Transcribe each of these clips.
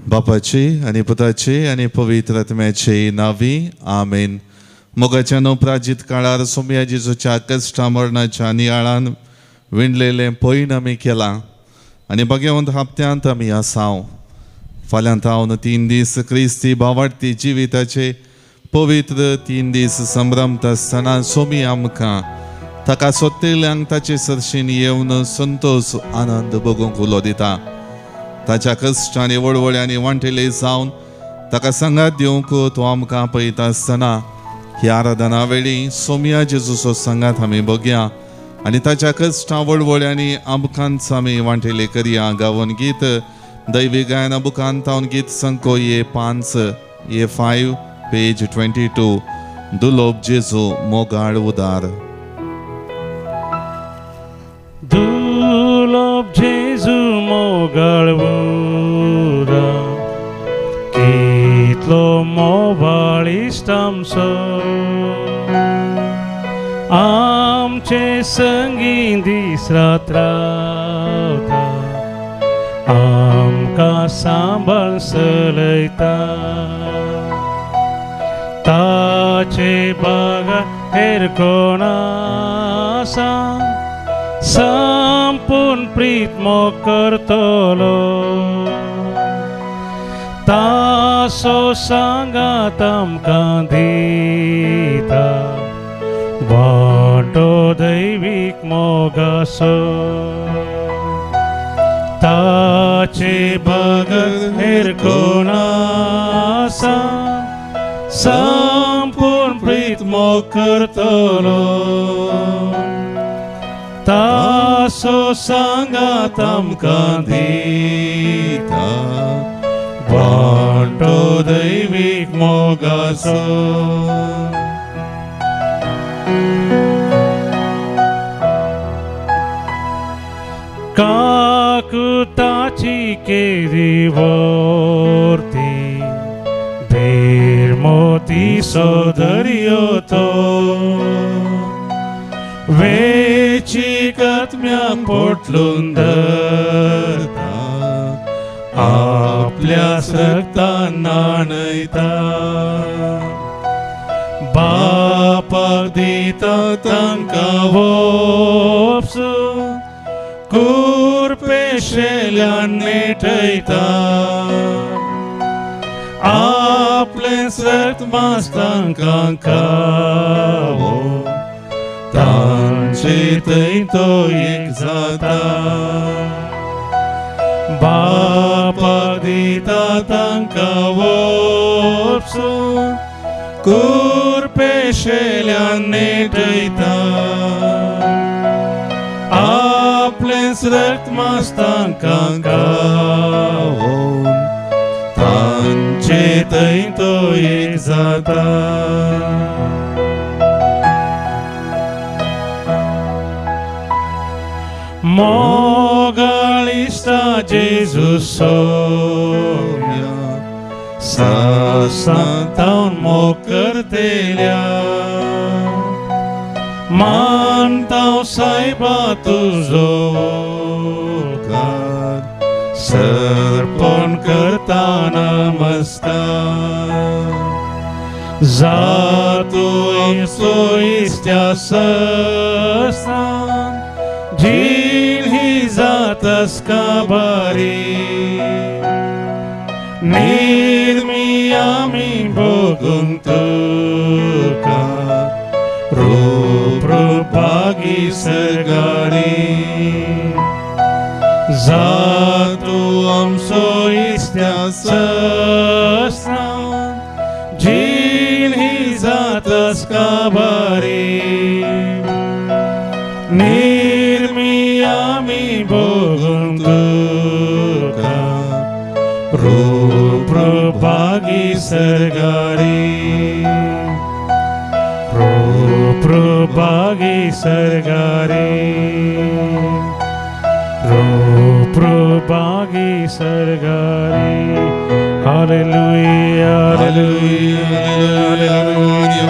बापाची आणि पुताची आणि पवित्र आत्म्याची नावी आमेन. मोगाच्या नोपराजीत काळार सोम्या जेजूच्या कश्टा मरणाच्या नियाळान विणलेले पयण आमी केला आणि भगवंत हप्त्यांत आमी आसाव. फाल्यां तावन 3 दीस क्रिस्ती भावार्थी जिविताचे पवित्र 3 दीस संभ्रमत आसतना सोमी आमकां ताका सोदतेल्यांक ताचे सरशीन येवन संतोष आनंद भोगूंक उलो दिता. ताच्या कश्टांनी वळवळ्यांनी वांटिले जावन ताका संगात दिवंक तो आमकां पळयता आसतना ह्या आराधना वेळी सोम्या जेजूचो संगात आमी बघया आनी ताच्या कश्टां वळवळ्यांनी आमकांच आमी वांटिले करया. गावन गीत दैवी गायना बुकान तावन गीत संको ये 5 ये 5 पेज 22 दुलोब जेजू मोगाळ उदार. दुलोब जेजू मोगाळ उदार कितलो मोवाळिश्ट आमचो आमचे संगीत दीस रात रावता आमकां सांबाळ चलयता ताचे बागा हेर कोण आसा संपूर्ण प्रीत मोग करतलो तासो सांगात आमकां दिता वांटो दैवीक मोगाचो ताचे बगर हेर कोण आसा संपूर्ण प्रीत मोग करतलो तासो सांगात आमकां दिता वांटो दैवीक मोगाचो. काकुताची केरी वर्ती बेरमोती सोदर्यो तो वेचीक आत्म्याक पोटलून धरता आपल्या रक्तान नाणयता बापाक दिता तांकां वोपसून कुरपेशेल्यान नेटयता आपलेंच रक्त मांस तांकां खावो तांचे थंय तो एक जाता बापाक दिता तांकां वोपसून कुरपेशेल्यान नेटयता आपलेंच रक्त मांस तांकां खावोन तांचे थंय तो एक जाता. मोगाळिश्टा जेजू सोम्या सासणांत तावन मोग करतेल्या मानताव सायबा तुजो उपकार सर्पण करता नमस्कार जा तूं आमचो इश्ट्या सस्तान जीण ही जातास काबारी निर्मी आमी भोगून तुका रूपागी सरगारी जा तूं आमचो इश्ट्या सस्तान जीण ही जातास काबारी निर्मी आमी भोगून तुका रूपागी सरगारी रूपागी सरगारी रूपागी सरगारी. हालेलुया हालेलुया हालेलुया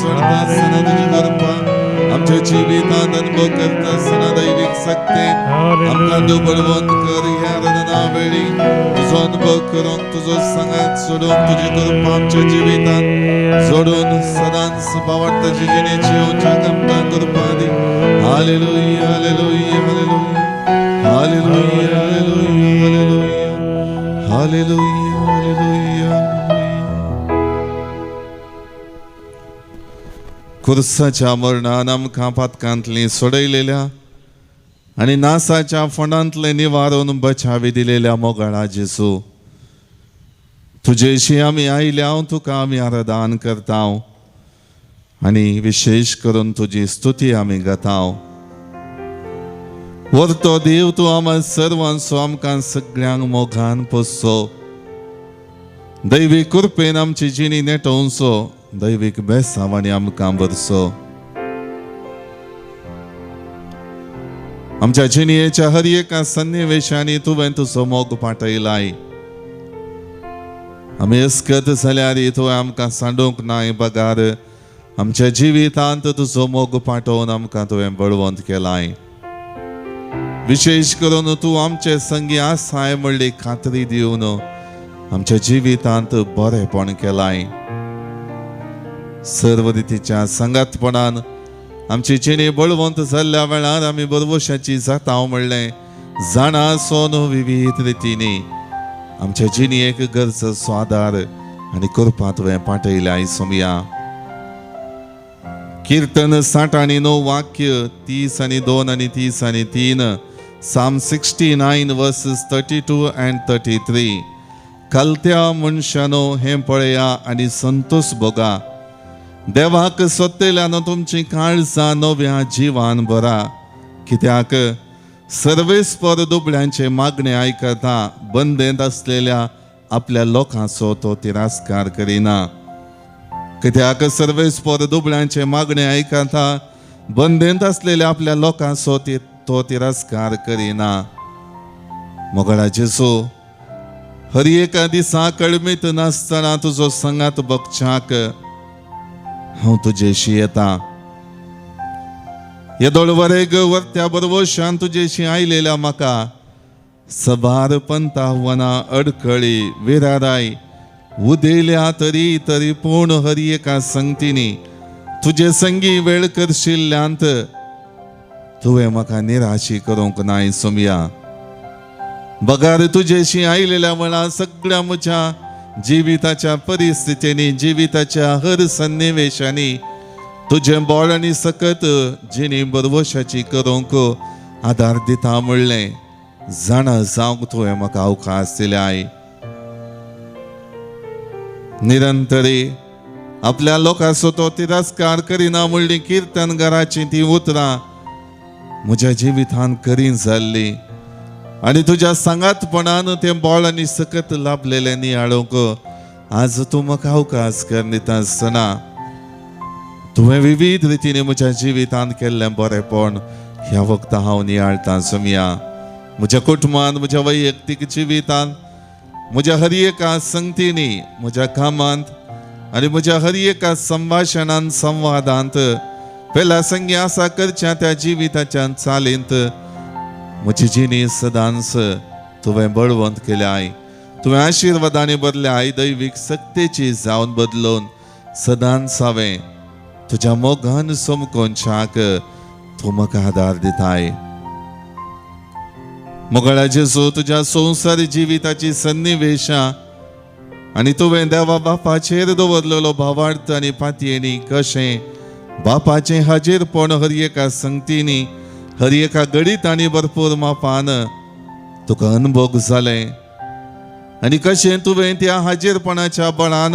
सोडता असताना तुझी कृपा आमच्या जिवितांत अनुभव करता असताना दैविक सक्ती आमकां देव बळवंत कर. ह्या रडना वेळी तुझो अनुभव करून तुझो संगात सोडून तुझी कृपा आमच्या जिवितांत जोडून सदांच भावार्थाची जिणेची ओंच्या आमकां कृपा दी. हालेलुया हालेलुया हालेलुया हालेलुया हालेलुया हालेलुया हालेलुया हालेलुया. खुर्साच्या मरणान आमकां पातकांतली सोडयलेल्या आनी नासाच्या फोंडांतले निवारून बचावी दिलेल्या मोगाळा जेसू, तुजेशी आमी आयल्या तुका आमी आराधन करता आनी विशेष करून तुजी स्तुती आमी गाता. वर्तो देव तूं आम्हा सर्वांचो आमकां सगळ्यांक मोगान पोसचो. दैवीक कृपेन आमची जिणी नेटोवचो. दैवीक बेसावांनी आमकां भरचो. आमच्या जिणयेच्या हर एका सन्निवेशांनी तुवें तुजो मोग पाटयलाय. आमी अस्कत जाल्यार तुवें आमकां सांडूंक नाय बगार आमच्या जिवितांत तुजो मोग पाठोवन आमकां तुवें बळवंत केलाय. विशेष करून तूं आमचे संगी आसाय म्हणली खात्री दिवन आमच्या जिवितांत बरेपण केलाय. सर्व रितीच्या संगातपणान आमची जिणी बळवंत जाल्ल्या वेळार आमी बरवशाची जाता म्हणलें जाणा सोन विविध रितींनी आमच्या जिणयेक गरजसो आदार आनी कृपा तुवें पाठयल्या सोमया. कीर्तन 60 आणि 9 वाक्य 30 आणि 2 आणि 30 आणि 3 Psalm 69 verses 32 and 33. कलत्या मनशानो हें पळया आनी संतोष भोगा. देवाक सोदतेल्यान तुमची काळजां नव्या जिवान भरा. कित्याक सर्वेस्पर दुबळ्यांचे मागणे आयकता. बंदेंत असलेल्या आपल्या लोकांचो तो तिरस्कार करिना. कित्याक सर्वेस्पर दुबळ्यांचे मागणे आयकता. बंदेंत असलेल्या आपल्या लोकांचो तो तिरस्कार करिना. मोगळा जेसू, हर एका दिसा कळमीत नासतना तुजो संगात बगच्याक हांव तुजेशी येता. येदोळ वरेग वर्त्या बरवशान तुजेशी आयलेल्या म्हाका सबार पंता वना अडखळी विराराय उदेल्या तरी पूर्ण हर एका संगतीनी तुजे संगी वेळ करशिल्ल्यांत तुवें म्हाका निराशी करूंक नाय सोमया. बगार तुजेशी आयलेल्या वेळार सगळ्या म्हज्या जिविताच्या परिस्थितींनी जिविताच्या हर सन्निवेशांनी तुझें बोळ आनी सकत जिणी बरवशाची करूंक आदार दिता म्हणलें जाणा जावंक तुवें म्हाका अवकाश दिल्याय. निरंतरी आपल्या लोकांचो तो तिरस्कार करिना म्हणली कीर्तनकाराची ती उतरां म्हज्या जिवितांत करीन जाल्ली आनी तुज्या सांगातपणान तें बोळ आनी सकत लाभलेलें नियाळोवंक आज तूं म्हाका अवकाश कर दिता आसतना तुवें विविध रितीने म्हज्या जिवितांत केल्लें बरेपण ह्या वखदां हांव नियाळटां सोमया. म्हज्या कुटुंबांत म्हज्या वैयक्तीक जिवितांत म्हज्या हर एका संगतींनी म्हज्या कामांत आनी म्हज्या हर एका संभाशणांत संवादांत पेला संगी आसा करच्या त्या जिविताच्या चालींत म्हजी जिणी सदांच तुवें बळवंत केल्याय. तुवें आशिर्वादांनी बदल्याय. दैवीक सक्तेची जावन बदलून सदांच हांवें तुज्या मोगान समकोनशाक तूं म्हाका आदार दिताय. मोगळा जेजू, तुज्या संवसारी जिविताची सन्निवेशां आनी तुवें देवा बापाचेर दवरलेलो भावार्थ आनी पातयेनी कशें बापाचें हाजीरपण हर एका संगतीनी हर एका घडीत आनी भरपूर मापान तुका अनुभव जालें आनी कशें तुवें त्या हाजीरपणाच्या बळान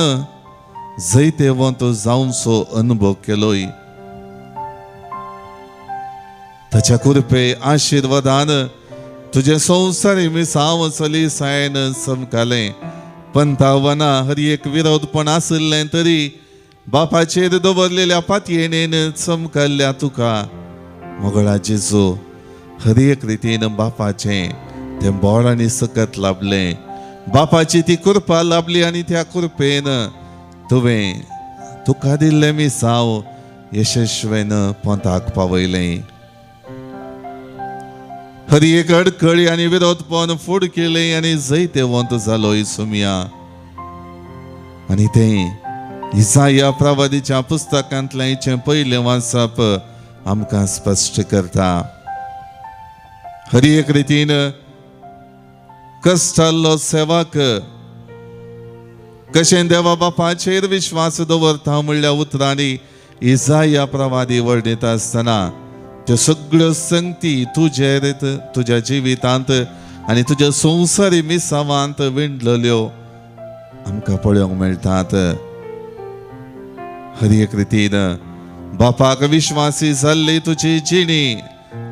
जैते वंत जावंचो अनुभव केलोय. ताच्या कृपे आशिर्वादान तुझे संवसारी मिसांव सलीसायेन समकालें. पंतावना हर एक विरोधपण आसलें तरी बापाचेर दवरलेल्या पातयेनेन चमकल्ल्या तुका मोगळा जेजू हर एक रितीन बापाचें तें बोळ आनी सकत लाभलें. बापाची ती कृपा लाभली आनी त्या कृपेन तुवें तुका दिल्ले मी साव यशस्वेन पोंताक पावयलें. हरी एक अडखळी आनी विरोधपण फूड केलें आनी जैते वंत जालो इसुमिया. आनी तें इसाया प्रवादीच्या पुस्तकांतलें हिचें पयलें वाचप आमकां स्पश्ट करता. हरी एक रितीन कश्टाल्लो सेवक कशें देवा बापाचेर विश्वास दवरता म्हणल्या उतरांनी इसाया प्रवादी वर्णिता आसतना त्यो सगळ्यो संगती तुजेर तुज्या जिवितांत आनी तुज्या संवसारी मिसावांत विणलेल्यो आमकां पळोवंक मेळटात. हरी एक रितीन बापाक विश्वासी जाल्ली तुजी जिणी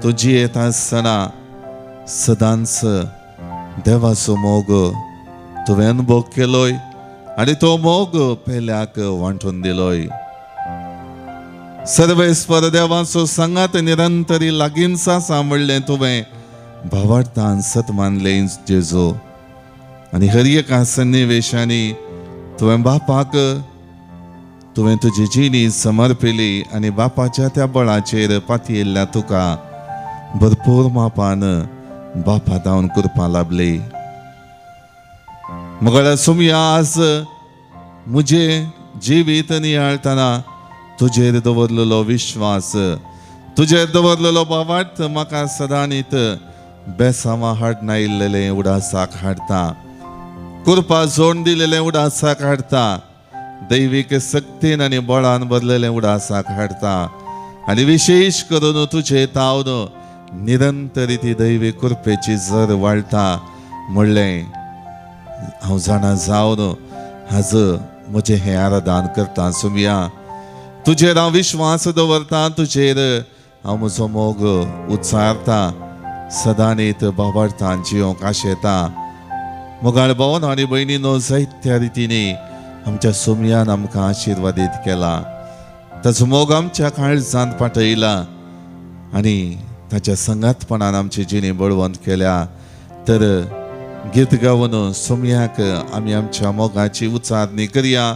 तूं जियेता आसतना सदांच देवाचो मोग तुवें अनुभव केलोय आनी तो मोग पेल्याक वांटून दिलोय. सर्वेस्पर देवाचो सांगात निरंतरी लागींचा सांभळ्ळें तुवें भावार्थान सत मानलें जेजो. आनी हर एका सन्निवेशांनी तुवें बापाक तुवें तुजी जिणी समर्पिली आनी बापाच्या त्या बळाचेर पातयेल्ल्या तुका भरपूर मापान बापा दावन करपा लाभली. मगळ्या सुमया आज मुजे जिवीत नियाळतना तुजेर दवरलेलो विश्वास तुजेर दवरलेलो भावार्थ म्हाका सदांच बेसांवां हाडून आयिल्लें उडासाक हाडटा. कुरपा जोड दिलेलें उडासाक हाडटा. दैवीक सक्तीन आनी बळान भरलेलें उडासाक हाडटा. आनी विशेश करून तुजे तावन निरंतरी ती दैवी कुरपेची जर वाडटा म्हणलें हांव जाणा जावन हाज म्हजें हें आराधन करता. सुमया तुजेर हांव विश्वास दवरता. तुजेर हांव म्हजो मोग उच्चारता. सदांच बाबार्थान जियोंक आशेता. मोगाळ भावन आनी भयणीनो जायत्या रितींनी आमच्या सुमयान आमकां आशिर्वादीत केला. ताचो मोग आमच्या काळजांत पाठयला आनी ताच्या संगातपणान आमची जिणी बळवंत केल्या. तर गीत गावन सुमयाक आमी आमच्या मोगाची उचारणी करया.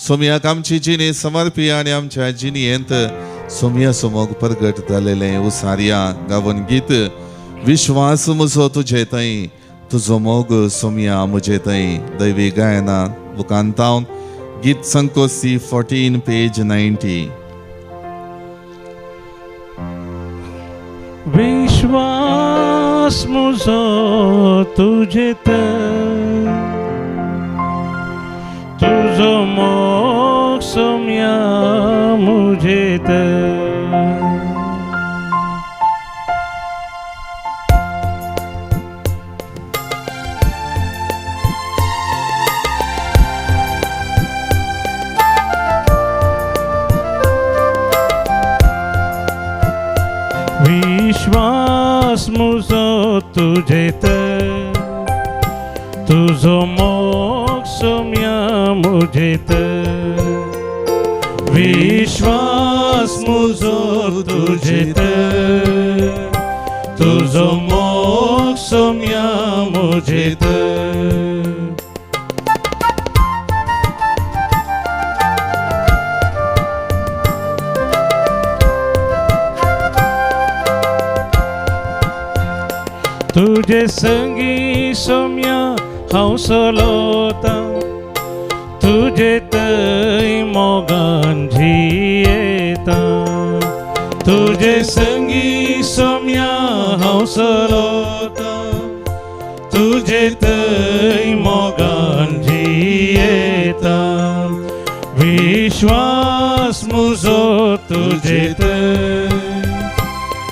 सुमयाक आमची जिणी समर्पिया आनी आमच्या जिणयेंत सुमयाचो मोग प्रगट जालेलें उसारया. गावन गीत विश्वास म्हजो तुजे थंय तुजो मोग सुमया म्हजे थंय. दैवी गायना बुकांतावन गीत संकोसी 14 पेज 90. विश्वास म्हजो तुजेत तुजो मोग सुमया म्हजेत. विश्वास म्हजो तुजेत तुजो मोग सुमया म्हजेत. विश्वास म्हजो तुजेत तुजो मोग सुमया म्हजेत. तुजे संगी सुमया हांव चलोता. तुजे थंय मोगान जियेता. तुजे संगी सुमया हांव चलोता. तुजे थंय मोगान जियेता. विश्वास म्हजो तुजेत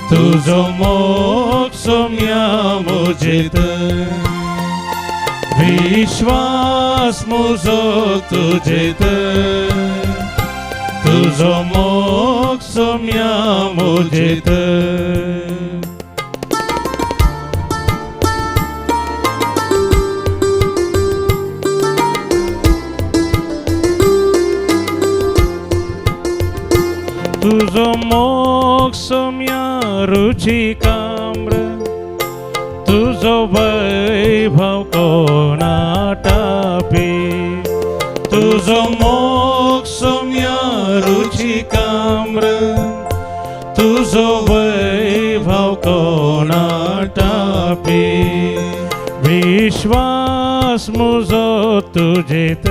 तुजो मोग सुमया म्हजेत. विश्वास म्हजो तुजेत तुजो मोग सुमया म्हजेत. तुजो मोग सुमया रुचिकाम्र. तुजो वैभव कोणाटापे. तुजो मोग सुमया ताम्र तुझो वैभव कोणा टापे विश्वास मुजो तुझेत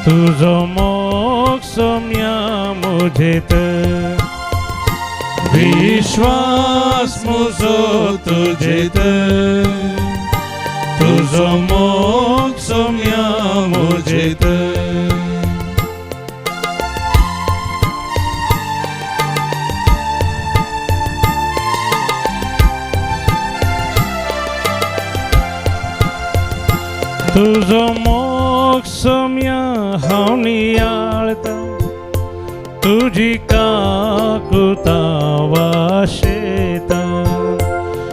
तुझो मोक्ष म्या मुझेत विश्वास मुजो तुझेत तुझो मोक्ष म्या मुझेत तुझो मोक्ष म्या हावनियाळता तुझी काकुता वाशेता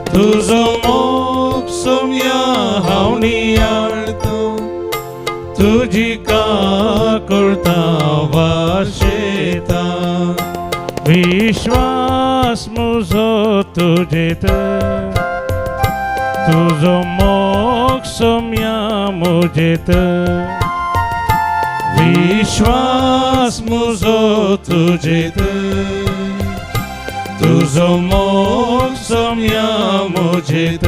तुझो मोक्ष म्या हावनियाळता तुझी काकुता वाशेता विश्वास मुजो तुझेत तुझो मोक्ष म्या मुझेत विश्वास मुजो तुझेत तुझो मोक्ष म्या मुझेत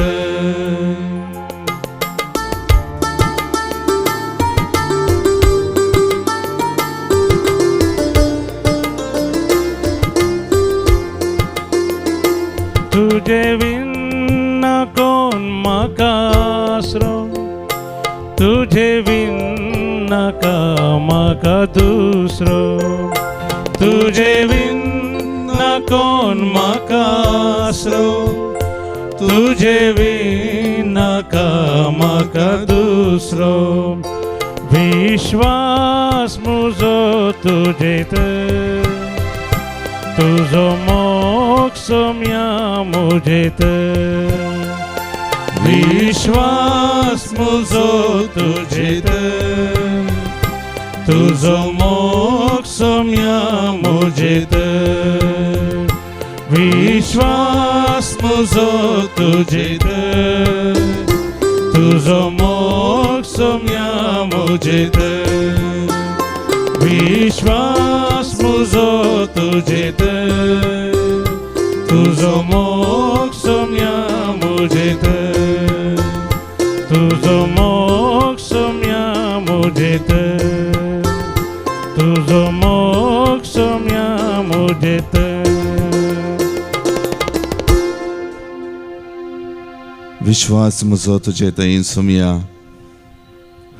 तुझे विना कोण म्हाका आसरो तुझे विना का म्हाका दुसरो तुझे विना कोण म्हाका आसरो तुझे विना का म्हाका दुसरो विश्वास मुजो तुझेत तुझो मोक्ष म्या मुझेत विश्वास मुजो तुझेत तुझो मोक्ष म्या मुझेत विश्वास मुजो तुझेत तुझो मोक्ष म्या मुझेत विश्वास मुजो तुझेत तुझो मोक्ष म्या मुझेत तुझो मोक्ष म्या मुझेत तुझो मोक्ष म्या मुझेत विश्वास मुजो तुजे थंय सुमया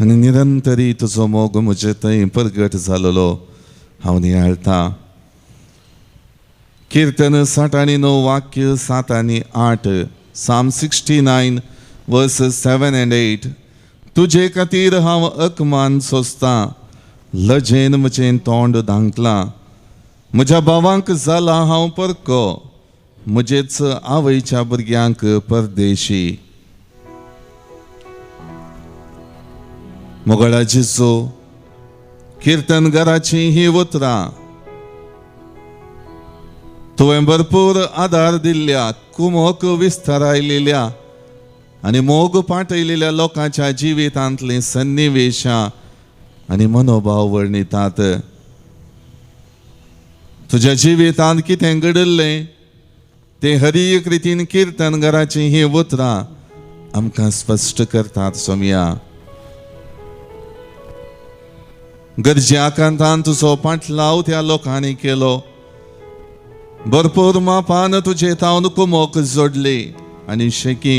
आनी निरंतरी तुजो मोग म्हजे थंय प्रगट जालोलो हांव नियाळटा. कीर्तन 69 वाक्य 7 आनी 8 Psalm 69 verses 7 and 8 तुजे खातीर हांव अकमान सोंसतां लजेन म्हजें तोंड धांकलां म्हज्या भावांक जाला हांव परको म्हजेच आवयच्या भुरग्यांक परदेशी. मोगळा जेजू कीर्तनकाराची ही उतरां तुवें भरपूर आदार दिल्ल्या कुमोक विस्तारायलेल्या आनी मोग पाटयलेल्या लोकांच्या जिवितांतली सन्निवेशां आनी मनोभाव वर्णितात. तुज्या जिवितांत कितें घडल्लें ते हर एक रितीन कीर्तनकाराची ही उतरां आमकां स्पश्ट करतात. सोमया गरजे कांतान तुजो पाटलाव त्या लोकांनी केलो भरपूर मापान तुजे तावन कुमोक जोडली आनी शेकी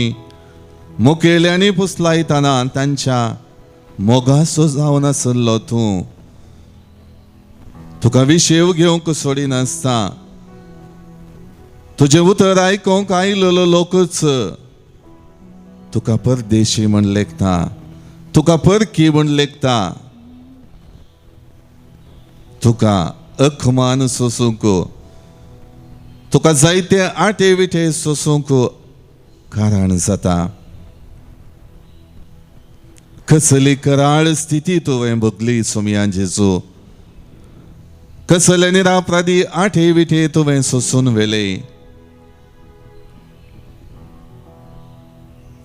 मुखेल्यांनी पुसलायतना तांच्या मोगासो जावन आसलो तूं तुका विशेव घेवंक सोडिनासता तुजे उतर आयकोंक आयिल्लो लोकच तुका परदेशी म्हण लेखता तुका परकी म्हण लेखता तुका अखमान सोसूंक तुका जायते आटे विटे सोसूंक कारण जाता. कसली कराळ स्थिती तुवें भोगली सोमया जेजू कसले निरापराधी आटे विटे तुवें सोसून वेले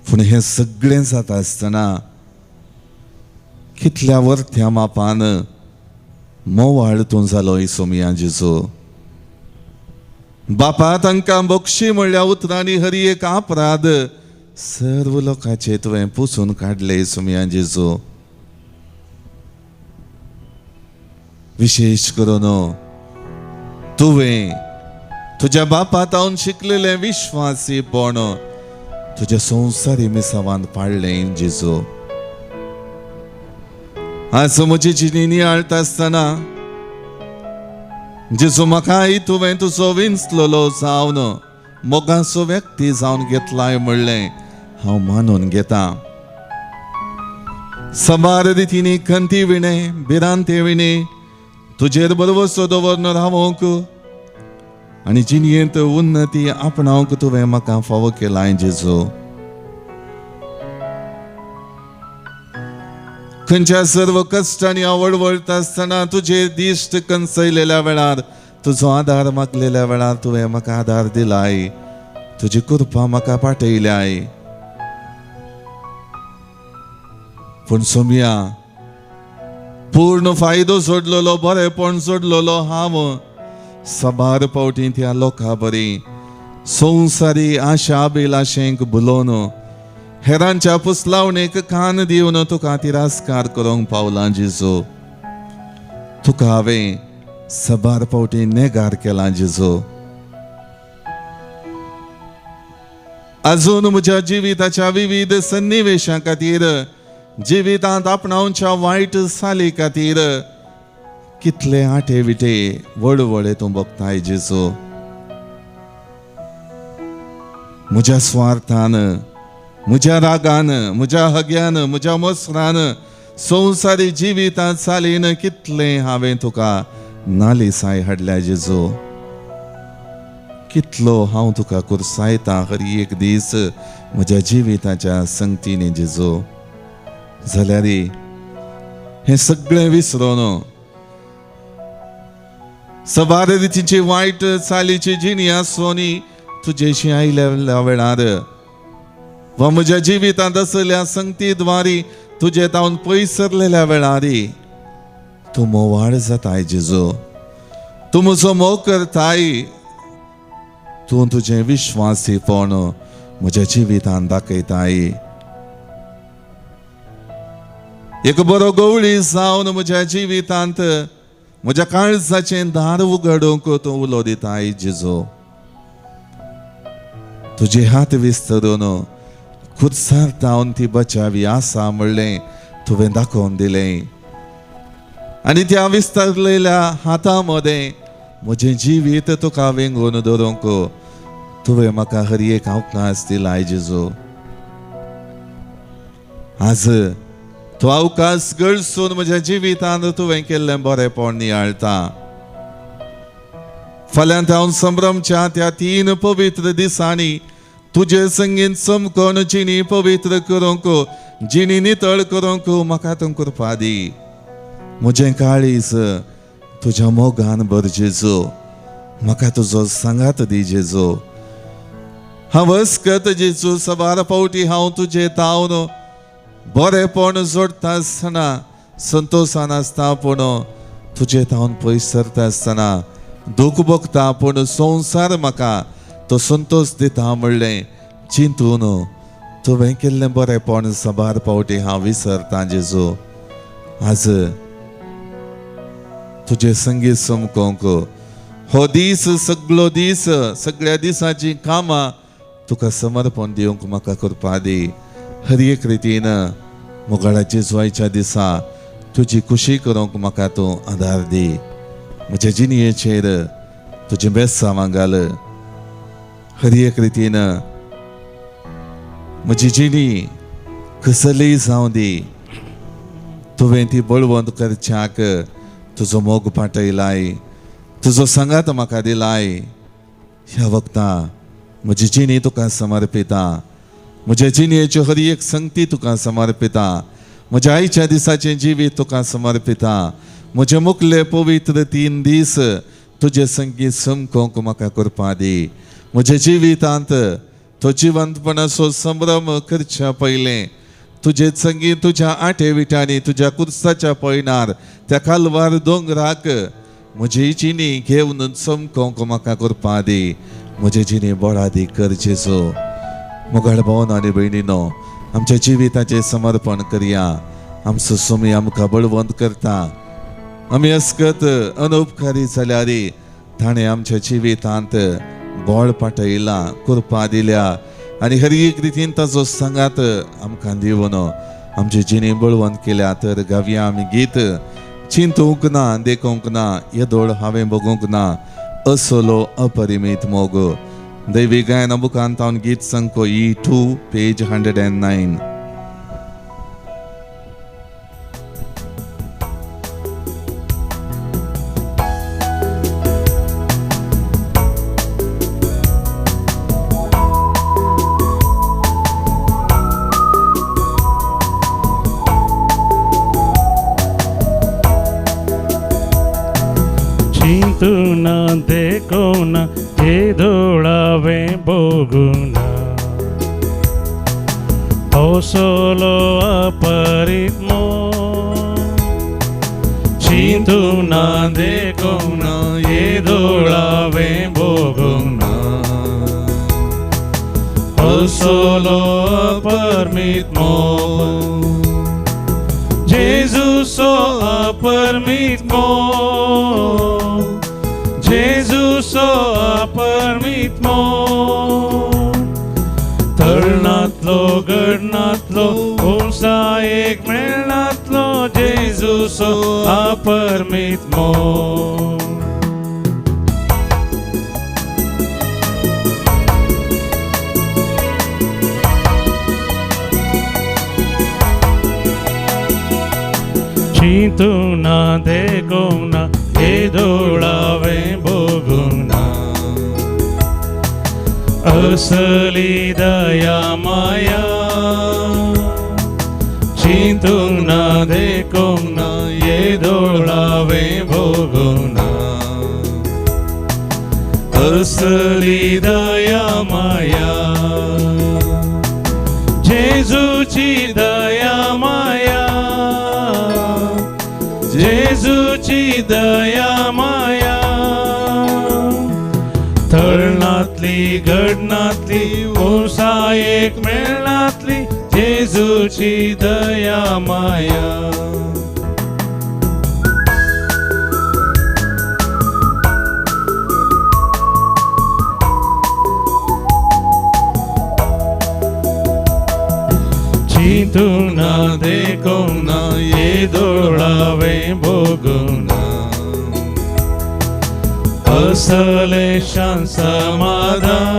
पूण हें सगळें जाता आसतना कितल्या वरथ्या मापान मोवाळ तूं जालो सोमिया जेजू. बापा तांकां बक्षी म्हणल्या उतरांनी हरी एक अपराध सर्व लोकांचे तुवें पुसून काडले सोमिया जेजू. विशेष करून तुवें तुझ्या बापातावन शिकलेले विश्वासीपण तुझ्या संवसारी मिसावान पाळलें जेजू. आज म्हजी जिणी नियाळटा आसतना जेजू म्हाकाय तुवें तुजो विंचलोलो जावन मोगाचो व्यक्ती जावन घेतलाय म्हणलें हांव मानून घेता. सबार रितींनी खंती विणे भिरांते विणे तुजेर बरोवसो दवरून रावोंक आनी जिणयेंत उन्नती आपणावंक तुवें म्हाका फावो केलाय जेजू. खंयच्या सर्व कश्टांनी हांव वळवळटा आसतना तुजेर दिश्ट कणसयलेल्या वेळार तुजो आदार मागलेल्या वेळार तुवें म्हाका आदार दिलाय. तुजी कृपा म्हाका पाठयल्याय. पूण सोमिया पूर्ण फायदो सोडलेलो बरेपण सोडलेलो हांव सबार पावटी त्या लोकां बरी संवसारी आशा अभिलाशेंक भुलोवन हेरांच्या पुसलावणेक कान दिवन तुका तिरस्कार करूंक पावला जेजू. तुका हांवें सबार पावटी नेगार केला जेजू. अजून म्हज्या जिविताच्या विविध सन्निवेशां खातीर जिवितांत आपणावच्या वायट साली खातीर कितले आटे विटे वळवळे तूं बगताय जेजू. म्हज्या स्वार्थान म्हज्या रागान म्हज्या हग्यान म्हज्या मोसरान संवसारी जिवितांत सालीन कितले हांवें तुका नालिसाय हाडल्या जेजू. कितलो हांव तुका कुरसायता हर एक दीस म्हज्या जिविताच्या संगतीने जेजू. जाल्यार हे सगळें विसरून सबार रितीची वायट चालीची जिणी आसोनी तुजेशी आयल्या वेळार वा म्हज्या जिवितांत आसलेल्या संगती द्वारी तुजे तावन पयसरलेल्या वेळार तूं मोवाळ जाताय जेजू. तूं म्हजो मोग करताय. तूं तुजें विश्वासीपण म्हज्या जिवितांत दाखयताय. एक बरो गवळी जावन म्हज्या जिवितांत म्हज्या काळजाचें दार उगडूंक तूं उलो दिताय जेजू. तुजे हात विस्तरून खुदसार जावन ती बचावी आसा म्हणलें तुवें दाखोवन दिलें. आनी त्या विस्तारलेल्या हातां मदें म्हजें जिवीत तुका वेंगून दवरूंक तुवें म्हाका हर एक अवकाश दिलाय जेजू. आज तो अवकाश गळसून म्हज्या जिवितांत तुवें केल्लें बरेपण नियाळटा. फाल्यां हांव संभ्रमच्या त्या 3 पवित्र दिसांनी तुजे संगीत समकोन जिणी पवित्र करूंक जिणी नितळ करूंक म्हाका तूं कृपा दी. म्हजें काळीज तुज्या मोगान भर जेजू. म्हाका तुजो सांगात दी जेजू. हांव अस्कत जेजू सबार पावटी हांव तुजे तावन बरेपण जोडटा आसतना संतोशान आसता पूण तुजे तावन पयस सरता आसतना दूख भोगता पूण संवसार म्हाका तो संतोष दिता म्हणलें चिंतून तुवें केल्लें बरेपण सबार पावटी हांव विसरता जेजू. आज तुजे संगीत समकोंक हो दीस सगळो दीस सगळ्या दिसाची कामां तुका समर्पण दिवंक म्हाका कृपा दी. हर एक रितीन मोगाळाच्या जुवायच्या दिसा तुजी खुशी करूंक म्हाका तूं आदार दी. म्हज्या जिणयेचेर तुजें बेसांव घाल. हर एक रितीन म्हजी जिणी कसलीय जावं दी. तुवें ती बळवंत करच्याक तुजो मोग पाठयलाय. तुजो सांगात म्हाका दिलाय. ह्या वक्ता म्हजी जिणी तुका समर्पिता. म्हज्या जिणयेच्यो हर एक संगती तुका समर्पिता. म्हज्या आयच्या दिसाचें जिवीत तुका समर्पिता. म्हजे मुखले पवित्र 3 दीस तुजे संगीत समकोंक म्हाका कृपा दी. म्हज्या जिवितांत तो जिवंतपणाचो संभ्रम करच्या पयलें तुझे संगी तुझ्या आठे विटांनी तुझ्या कुर्साच्या पयणार त्या कालवार दोंगराक म्हजी जिणी घेवन चमकोंक म्हाका करपा दी म्हजे जिणी बोळा दी कर जेजू. मोगाळ भावन आनी भयणीनो, आमच्या जिविताचें समर्पण करया. आमचो स्वामी आमकां बळवंत करता. आमी अस्कत अनउपकारी जाल्यार ताणें आमच्या जिवितांत बोळ पाटयला, कृपा दिल्या आनी हर एक रितीन ताजो सांगात आमकां दिवन आमची जिणी बळवंत केल्या. तर गावया आमी गीत. चिंतूंक ना, देखूंक ना, येदोळ हांवें बगूंक ना, असलो अपरिमीत मोग. दैवी गायना बुकांत हांव गीत सांगको E2 page 109. ಚಿಂತುನ ದೇಕೋನ ಎದೋಳವೆ ಬೋಗುನ ಹೊಸಲೋ ಅಪರಿತ್ಮೋ. ಚಿಂತುನ ದೇಕೋನ ಎದೋಳವೆ ಬೋಗುನ ಹೊಸಲೋ ಅಪರಿತ್ಮೋ. Jesus so permit mo, Jesus so permit mo. तळणातलो गडणातलो उंचा एक मेळणातलो Jesus so permit mo. चिंतुना देखुना एदोळावे बघुना असली दया माया. चिंतुना देखुना एदोळावे बघुना असली दया माया. जेजूची दया माया, जेजूची दया माया. तळणातली गडणातली उंचा एक मेळणातली जेजूची दया माया. चिंतुना देखुना एदोळावे बघुना असले शांत समाधान.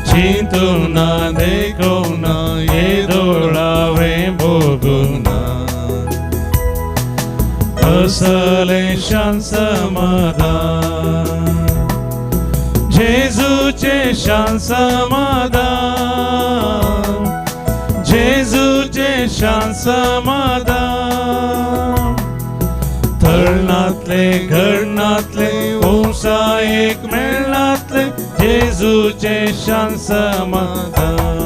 चिंतुना देखुना एदोळावे बघुना असले शांत समाधान. जेजूचे शांत समाधान, जेजूचे शांत समाधान. तळणातले गडणातले उंचा एक मेळणातले जेजूचे शांत समाधान.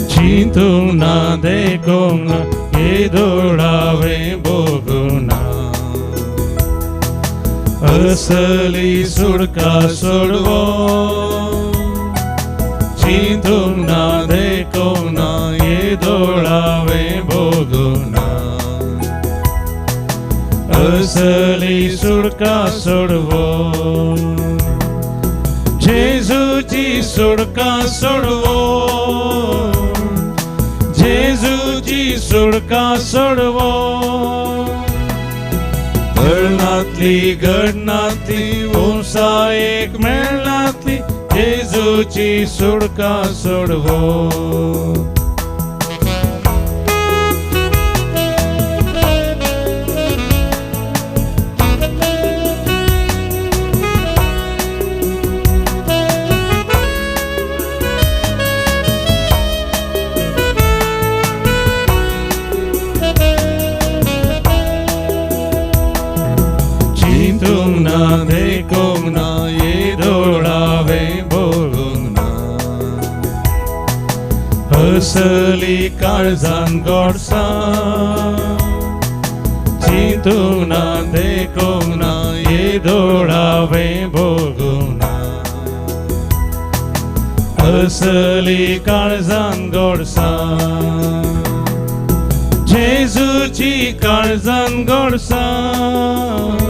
चिंतुना देखुना एदोळावे बघुना असली सुडका सोडवो. चिंतुना देखुना एदोळावे बघुना असली सुडका सोडवो. जेजूची सुडका सोडवो, जेजूची सुडका सोडवो. तळणातली गडणातली उंचा एक मेळणातली जेजूची सुडका सोडवो. देखूंक ना ये दोळावे भोगूंक ना असली काळजान गोडसा चिंतूंक ना देखूंक ना ये दोळावे भोगूंक ना असली काळजान गोडसाण जेजूची काळजान गोडसाण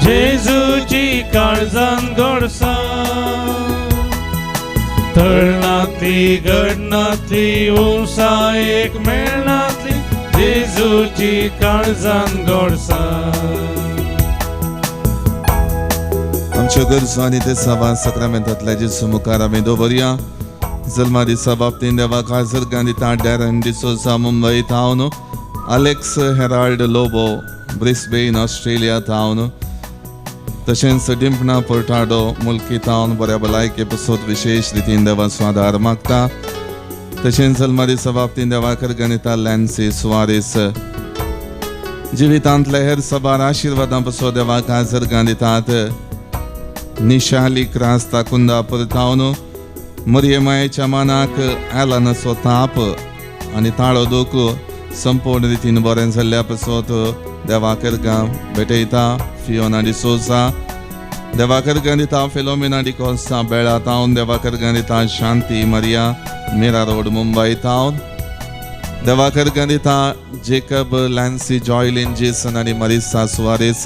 जेजूची काळजान गोडसाण तळणातली गडणातली उंसा एक मेळणातली जेजूची काळजान गोडसाण आमच्या गरजो आनी ते सभा सक्रामेंतांतल्या जेजू मुखार आमी दवरया. जल्मा दिसा बाबतीन देवा काजर गांदिता डॅरन डिसोजा मुंबई तावन Alex Harold Lobo Brisbane Australia तावन तशेंच डिंपना पोर्टाडो मुल्की तावन बऱ्या भलायके पसत विशेष रितीन देवा स्वादार मागता. तशेंच जल्मा दिसा बाबतीन देवाकर गांदिता लॅन्सी सुवारेस जिवितांतल्या हेर सबार आशिर्वादां पसत देवा काजर गांदितात. निशाली क्रास्ता कुंदा परतावन मरियमायेच्या मनाक आयलानाचो ताप आनी ताळो दूख संपूर्ण रितीन बरें जाल्ल्या पसत देवाकर गांव भेटयता. फियोना डिसोजा देवाकर गांदिता फिलोमिना डिकोस्ता बेळा तावन देवाकर गांदिता शांती मरिया मेरा रोड मुंबई तावन देवाकर गांदिता जेकब लॅन्सी जॉयलिन जेसन आनी मरिसा सुवारेस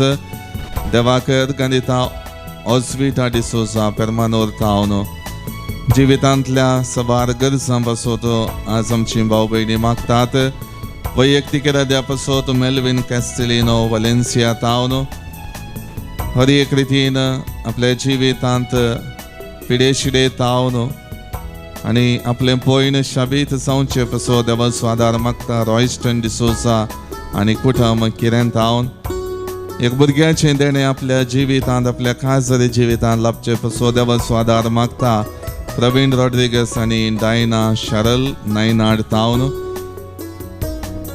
देवाकर गांदिता ऑस्विटा डिसोजा पेरमानोर तावन जिवितांतल्या सबार गरजां पासत आज आमची भाव भयणी मागतात. वैयक्तीक हृदया पासत मेल्विन कॅस्टेलिनो वलेन्सिया तावन हर एक रितीन आपल्या जिवितांत पिडेशिडे तावन आनी आपलें पयण शाबीत जावचें पासत देवा स्वादार मागता. रॉयस्टन डिसोजा आनी कुटुंब किरें तावन एक भुरग्याचें देणें आपल्या जिवितांत आपल्या खाजरी जिवितांत लाभचें पासत देवा स्वादार मागता. प्रवीण रॉड्रिगस आनी डायना शारल नायनाड तावन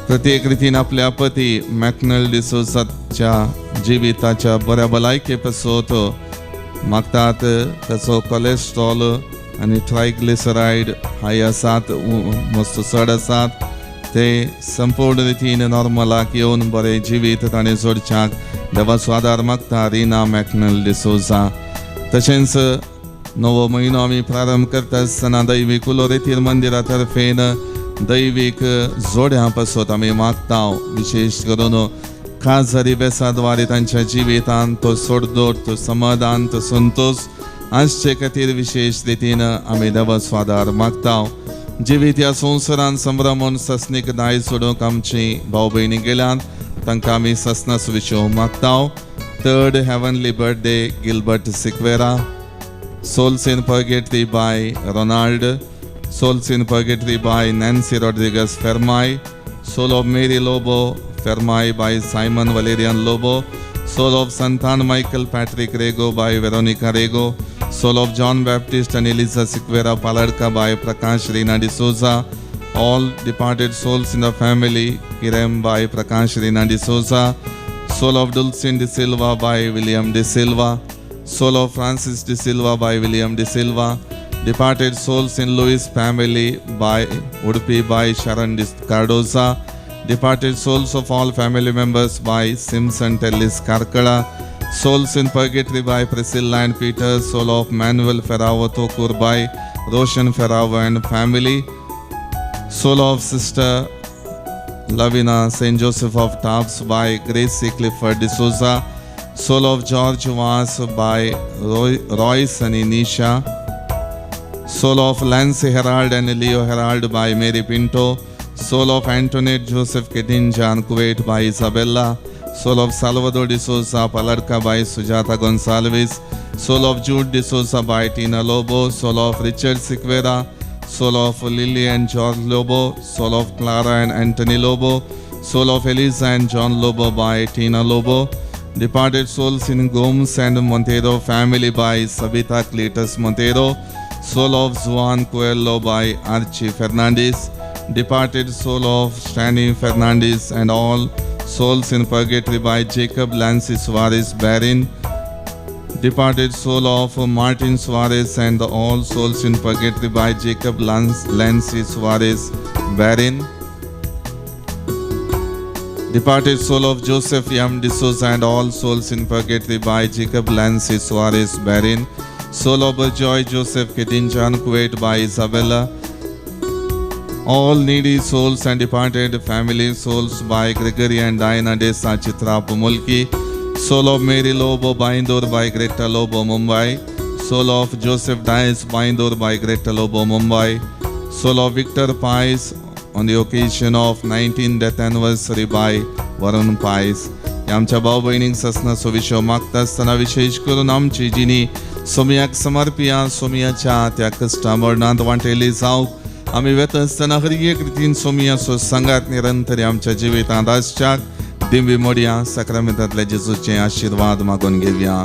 प्रत्येक रितीन आपल्या पती मॅकनल डिसोजाच्या जिविताच्या बऱ्या भलायके पासत मागतात. ताचो कोलेस्ट्रॉल आनी ट्रायग्लिसरायड हाय आसात मस्त चड आसात ते संपूर्ण रितीन नॉर्मलाक येवन बरें जिवीत ताणें जोडच्याक देवा स्वादार मागता. रिना मॅकनल डिसोजा तशेंच नवो म्हयनो आमी प्रारंभ करता आसतना दैवीक उलोरेतीर मंदिरा तर्फेन दैवीक जोड्यां पासत आमी मागता. विशेष करून खाजरी बेसाद्वारे तांच्या जिवितांत तो सोडदोड तो समाधान तो संतोष आसचे खातीर विशेष रितीन आमी देवा स्वादार मागता. जिवीत ह्या संवसारान संभ्रमून ससनीक दाय सोडूंक आमची भाव भयणी गेल्यात तांकां आमी ससनास विशो मागता. Third heavenly birthday Gilbert Sequeira. Souls in Purgatory by Ronald. Souls in Purgatory by Nancy Rodriguez Fermai. Soul of Mary Lobo Fermai by Simon Valerian Lobo. Soul of Santan Michael Patrick Rego by Veronica Rego. Soul of John Baptist and Elisa Siquera Paladka by Prakash Rina D'Souza. All departed souls in the family Kirem by Prakash Rina D'Souza. Soul of Dulcin De Silva by William De Silva. Soul of Francis De Silva by William De Silva. Departed souls in Lewis family by Udupi by Sharon De Cardoza. Departed souls of all family members by Simpson Tellis Karkala. Souls in Purgatory by Priscilla and Peter. Soul of Manuel Ferravo Tokur by Roshan Ferravo and family. Soul of Sister Lavina St. Joseph of Taps by Gracie Clifford D'Souza. Soul of George Vas by Royce and Nisha. Soul of Lance Herald and Leo Herald by Mary Pinto. Soul of Antoinette Joseph Kedinja and Kuwait by Isabella. Soul of Salvador D'Souza Paladka by Sujata Gonsalves. Soul of Jude D'Souza by Tina Lobo. Soul of Richard Siquera. Soul of Lily and George Lobo. Soul of Clara and Anthony Lobo. Soul of Elisa and John Lobo by Tina Lobo. Departed souls in Gomes and Montero family by Sabita Cletus Montero. Soul of Juan Coelho by Archie Fernandez. Departed soul of Stani Fernandez and all souls in purgatory by Jacob Lancy Suarez Barin. departed soul of Martin Suarez and all souls in purgatory by Jacob Lancy Suarez Barin. Departed soul of Joseph Yam D'Souza and all souls in purgatory by Jacob Lancy Suarez Barin. Soul of Joy Joseph Ketinjan Kuwait by Isabella. All needy souls and departed family souls by Gregory and Diana Desa Chitra Pumulki. Soul of Mary Lobo Baindur by Greta Lobo Mumbai. Soul of Joseph Dias Baindur by Greta Lobo Mumbai. Soul of Victor Pais on the occasion of 19th death anniversary by Varun Pais. आमच्या भाऊ बहिणींक ससनाचो विषय मागता असताना विशेष करून आमची जिनी सोमयाक समर्पिया सोमयाच्या त्या कष्टा मरणांत वांटेली जावंक आमी वेत असताना हर एक रितीन सोमयाचो संगात निरंतर आमच्या जिवितांत आसच्याक दिव्य मोडया साक्रामेंतांतले जेजूचे आशीर्वाद मागून घेवया.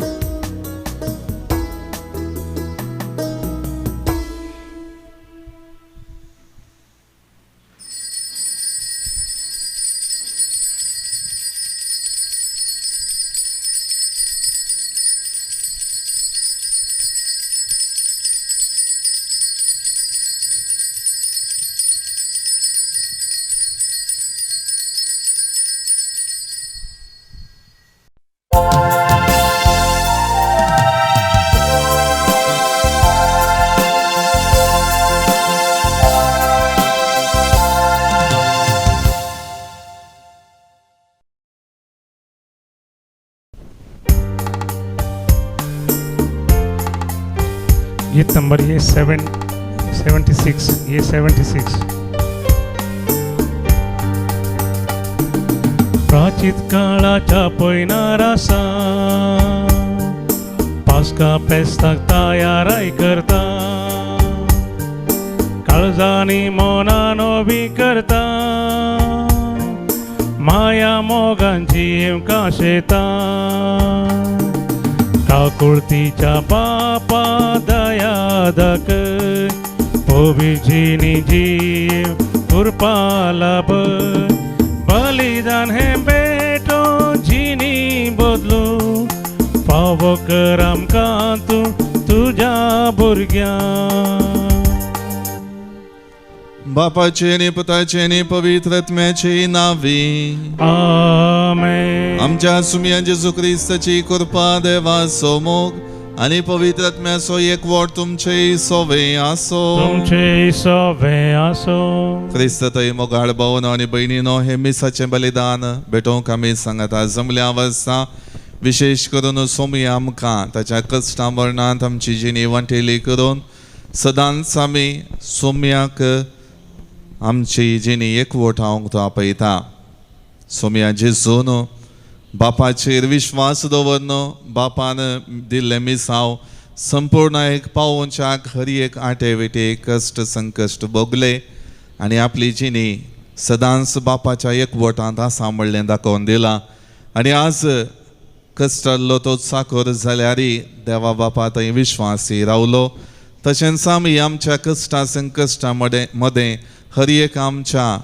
गीत नंबर ये 76 प्राचीत काळाच्या पयनारासा पास्का पेस्ताक तयाराय करता काळजांनी मोनान उबी करता माया मोगांची काशेता काकुळतीच्या बापा दया दाखय पोबिजीनी जीव उरपाला बलिदान हे बेटो जिनी बदलू फावो कर आमकां तूं तुज्या भुरग्यांक. बापाचे आणि पुताचे आणि पवित्र आत्म्याचे नावी आमेन. आमच्या सुमिया जेजू ख्रिस्ताची कृपा देवाचो मोग आणि पवित्र आत्म्याचो एकवट तुमचे सोवे आसो. तुमचे सोवे आसो. ख्रिस्ततय मोगाळ भावनो आणि बहिणीनो हे मिसाचे बलिदान भेटोवंक आमी सांगता जमल्या अवस्था विशेष करून सोमिया आमकां ताच्या कश्टा मरणांत आमची जिणी वांटेली करून सदांच आमी सोम्याक आमची जिणी एकवट हावंक तो आपयता. सोम्या जेजून बापाचेर विश्वास दवरन बापान दिल्ले मिसाव संपूर्ण एक पावोवच्याक हर एक आटे वेटे कश्ट संकश्ट भोगले आनी आपली जिणी सदांच बापाच्या एकवटांत आसा म्हणलें दाखोवन दिला. आनी आज कश्टाल्लो तो चाकोर जाल्यारय देवा बापा थंय विश्वासी रावलो. तशेंच आमी आमच्या कश्टा संकश्टा मदें हर एक आमच्या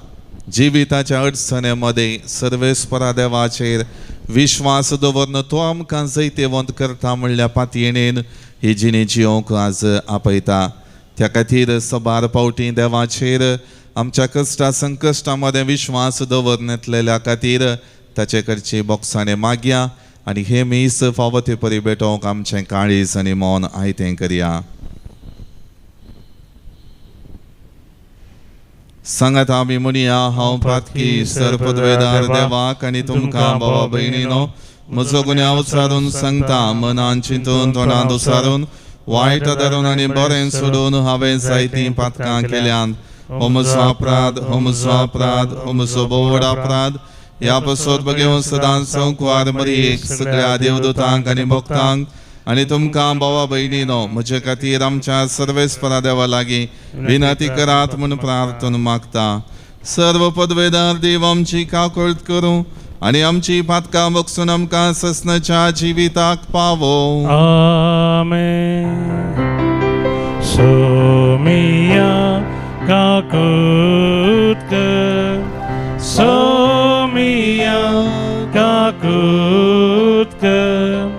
जिविताच्या अडचणेमध्ये सर्वेस्परा देवाचेर विश्वास दवरन तो आमकां जैतेवंत करता म्हणल्या पातयेणेन ही जिणी जियोंक आज आपयता. त्या खातीर सबार पावटी देवाचेर आमच्या कश्टा संकश्टा मदें विश्वास दवरन येतलेल्या खातीर ताचे कडची बोगसाणें मागया आनी हे मीस फावो ते परी भेटोवंक आमचें काळीज आनी मौन आयतें करया. सांगात आमी म्हणया हांव पातकी सरपदवेदार देवाक आनी तुमकां भावा भयणीनो म्हजो गुन्यांव उचारून सांगता मनान चिंतून तोंडांत उसारून वायट धरून आनी बरें सोडून हांवें जायतीं पातकां केल्यान हो म्हजो अपराध हो म्हजो अपराध हो म्हजो बोड अपराध. ह्या पासत बघेवन सदांच संकवार मरीक सगळ्या देवदूतांक आनी भक्तांक आनी तुमकां भावा भयणीनो म्हजे खातीर आमच्या सर्वेस्परा देवा लागीं विनंती करात म्हूण प्रार्थन मागता. सर्व पदवेदार देव आमची काकूळट करूं आनी आमची पातकां बगसून आमकां ससनाच्या जिविताक पावो. आमेन. सोमिया काकूट कर सोमिया काकूट कर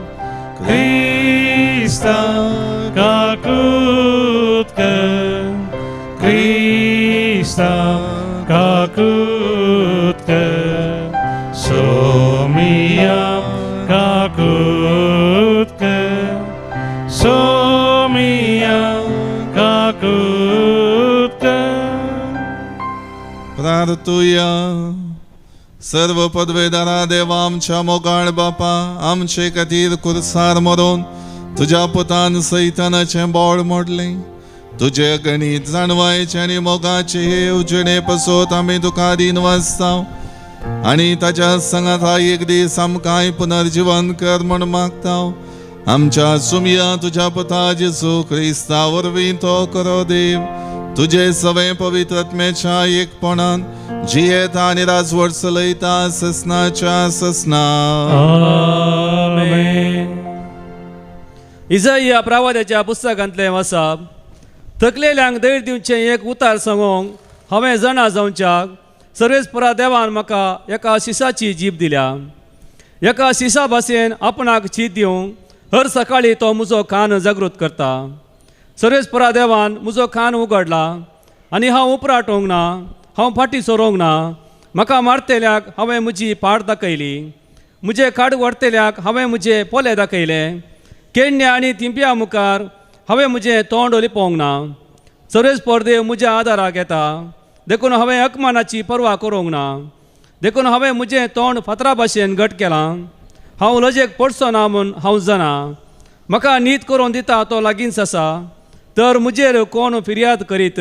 Krista kakutka Krista kakutka Somia kakutka Somia kakutka प्रार्थूया. सर्व पदवेदारा देवा आमच्या मोगाळ बापा, आमचे खातीर कुर्सार मरून तुझ्या पुतान सैतानाचे बोळ मोडले. तुझे गणित जाणवायचे आनी मोगाचे हे उजणे पसोत आमी तुका दिन वाचताव आनी ताच्या संगात एक दीस आमकांय पुनर्जीवन कर म्हण मागताव. आमच्या सुमिया तुझ्या पुता जेजू क्रिस्ता वरवीं तो करो देव. तुझे सवे पवित्र आत्म्याच्या एकपणान जियेता आनी राजवट चलयता ससनाच्या ससना. आमेन. इसाइया प्रवाद्याच्या पुस्तकांतले वाचप. थकलेल्यांक दैर दिवचे एक उतार सांगूंक हांवें जाणा जावच्याक सर्वेस्परा देवान म्हाका एका शिसाची जीब दिल्या. एका शिसा भाशेन आपणाक शीत दिवंक हर सकाळी तो म्हजो कान जागृत करता. सर्वेस्परा देवान म्हजो कान उगडला आनी हांव उपराटोंक ना, हांव फाटीं सरोंक ना. म्हाका मारतेल्याक हांवें म्हजी पाड दाखयली, म्हजे काड व्हरतेल्याक हांवें म्हजे पोले दाखयले. केण्या आनी तिंप्या मुखार हांवें म्हजें तोंड लिपोवंक ना. सर्वेस्पर देव म्हज्या आदाराक येता, देखून हांवें अकमानाची परवा करूंक ना. देखून हांवें म्हजें तोंड फातरा भाशेन घट केलां. हांव लजेक पडचो ना म्हूण हांव जाणा. म्हाका न्हीद करून दिता तो लागींच आसा. तर म्हजेर कोण फिर्याद करीत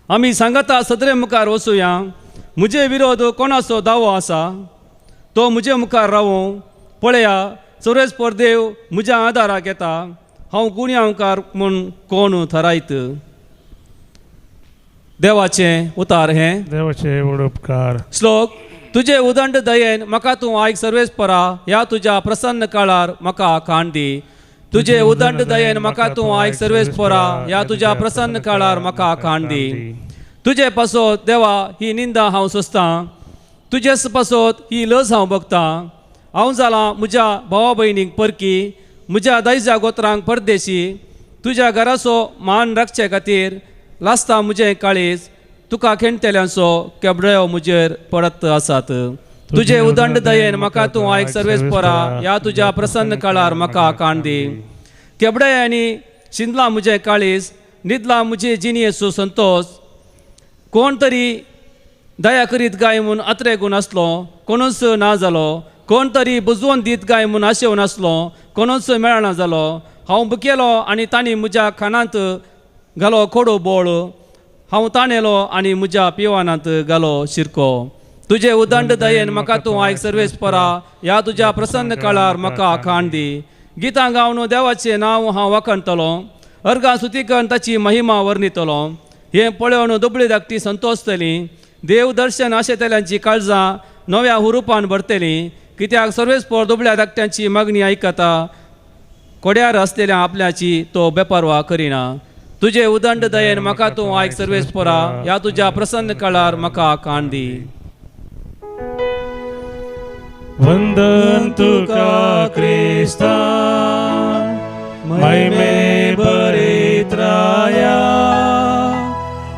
आमी सांगता सदरे मुखार वचुया. म्हजे विरोध कोणाचो दावो आसा तो म्हजे मुखार रावूं. पळया, सर्वेस्पर देव म्हज्या आदाराक येता. हांव गुन्यांवकार म्हूण कोण थरायत. देवाचें उतार हें. देवाचे उपकार. श्लोक. तुझे उदंड दयेन म्हाका तूं आयक सर्वेस्परा, ह्या तुज्या प्रसन्न काळार म्हाका खाण दी. तुझे उदंड दयेन म्हाका तूं आयक सर्वेस्परा, ह्या तुज्या प्रसन्न काळार म्हाका खाण दी. तुजे पासोत देवा ही निंदा हांव सोंसतां. तुजेच पासोत ही लज हांव भोगतां. हांव जालां म्हज्या भावा भयणीक परकी, म्हज्या दायजा गोत्रांक परदेशी. तुज्या घराचो मान राखचे खातीर लासता म्हजें काळीज. तुका खेणतेल्यांचो केबड्यो म्हजेर पडत आसात. तुझे उदंड दयेन म्हाका तूं आयक सर्वेस्परा, ह्या तुज्या प्रसन्न काळार म्हाका खाण दी. केबड्यांनी शिंदला म्हजें काळीज, न्हिदला म्हजे जिणयेचो संतोष. कोण तरी दया करीत गाय म्हूण आत्रेगून आसलो, कोणूच ना जालो. कोण तरी बुजवून दीत गाय म्हूण आशेवन आसलो, कोणूच मेळना जालो. हांव बुकेलो आनी तांणी म्हज्या खानांत घालो खोडो बोळ. हांव ताणेलो आनी म्हज्या पिवानांत घालो शिरको. तुझे उदंड दयेन म्हाका तूं आयक सर्वेस्परा, ह्या तुज्या प्रसन्न काळार म्हाका खाण दी. गितां गावन देवाचें नांव हांव वाखणतलो, अर्गां सुतीकन ताची महिमा वर्णितलो. हें पळोवन दुबळी धाकटी संतोशतलीं. देव दर्शन आशेतल्यांची काळजां नव्या हुरुपान भरतलीं. कित्याक सर्वेस्पर दुबळ्या धाकट्यांची मागणी आयकता, कोड्यार आसलेल्या आपल्याची तो बेपरवा करिना. तुझे उदंड दयेन म्हाका तूं आयक सर्वेस्परा, ह्या तुज्या प्रसन्न काळार म्हाका खाण दी. वंदन तुका क्रिस्ता, महिमे भरीत राया.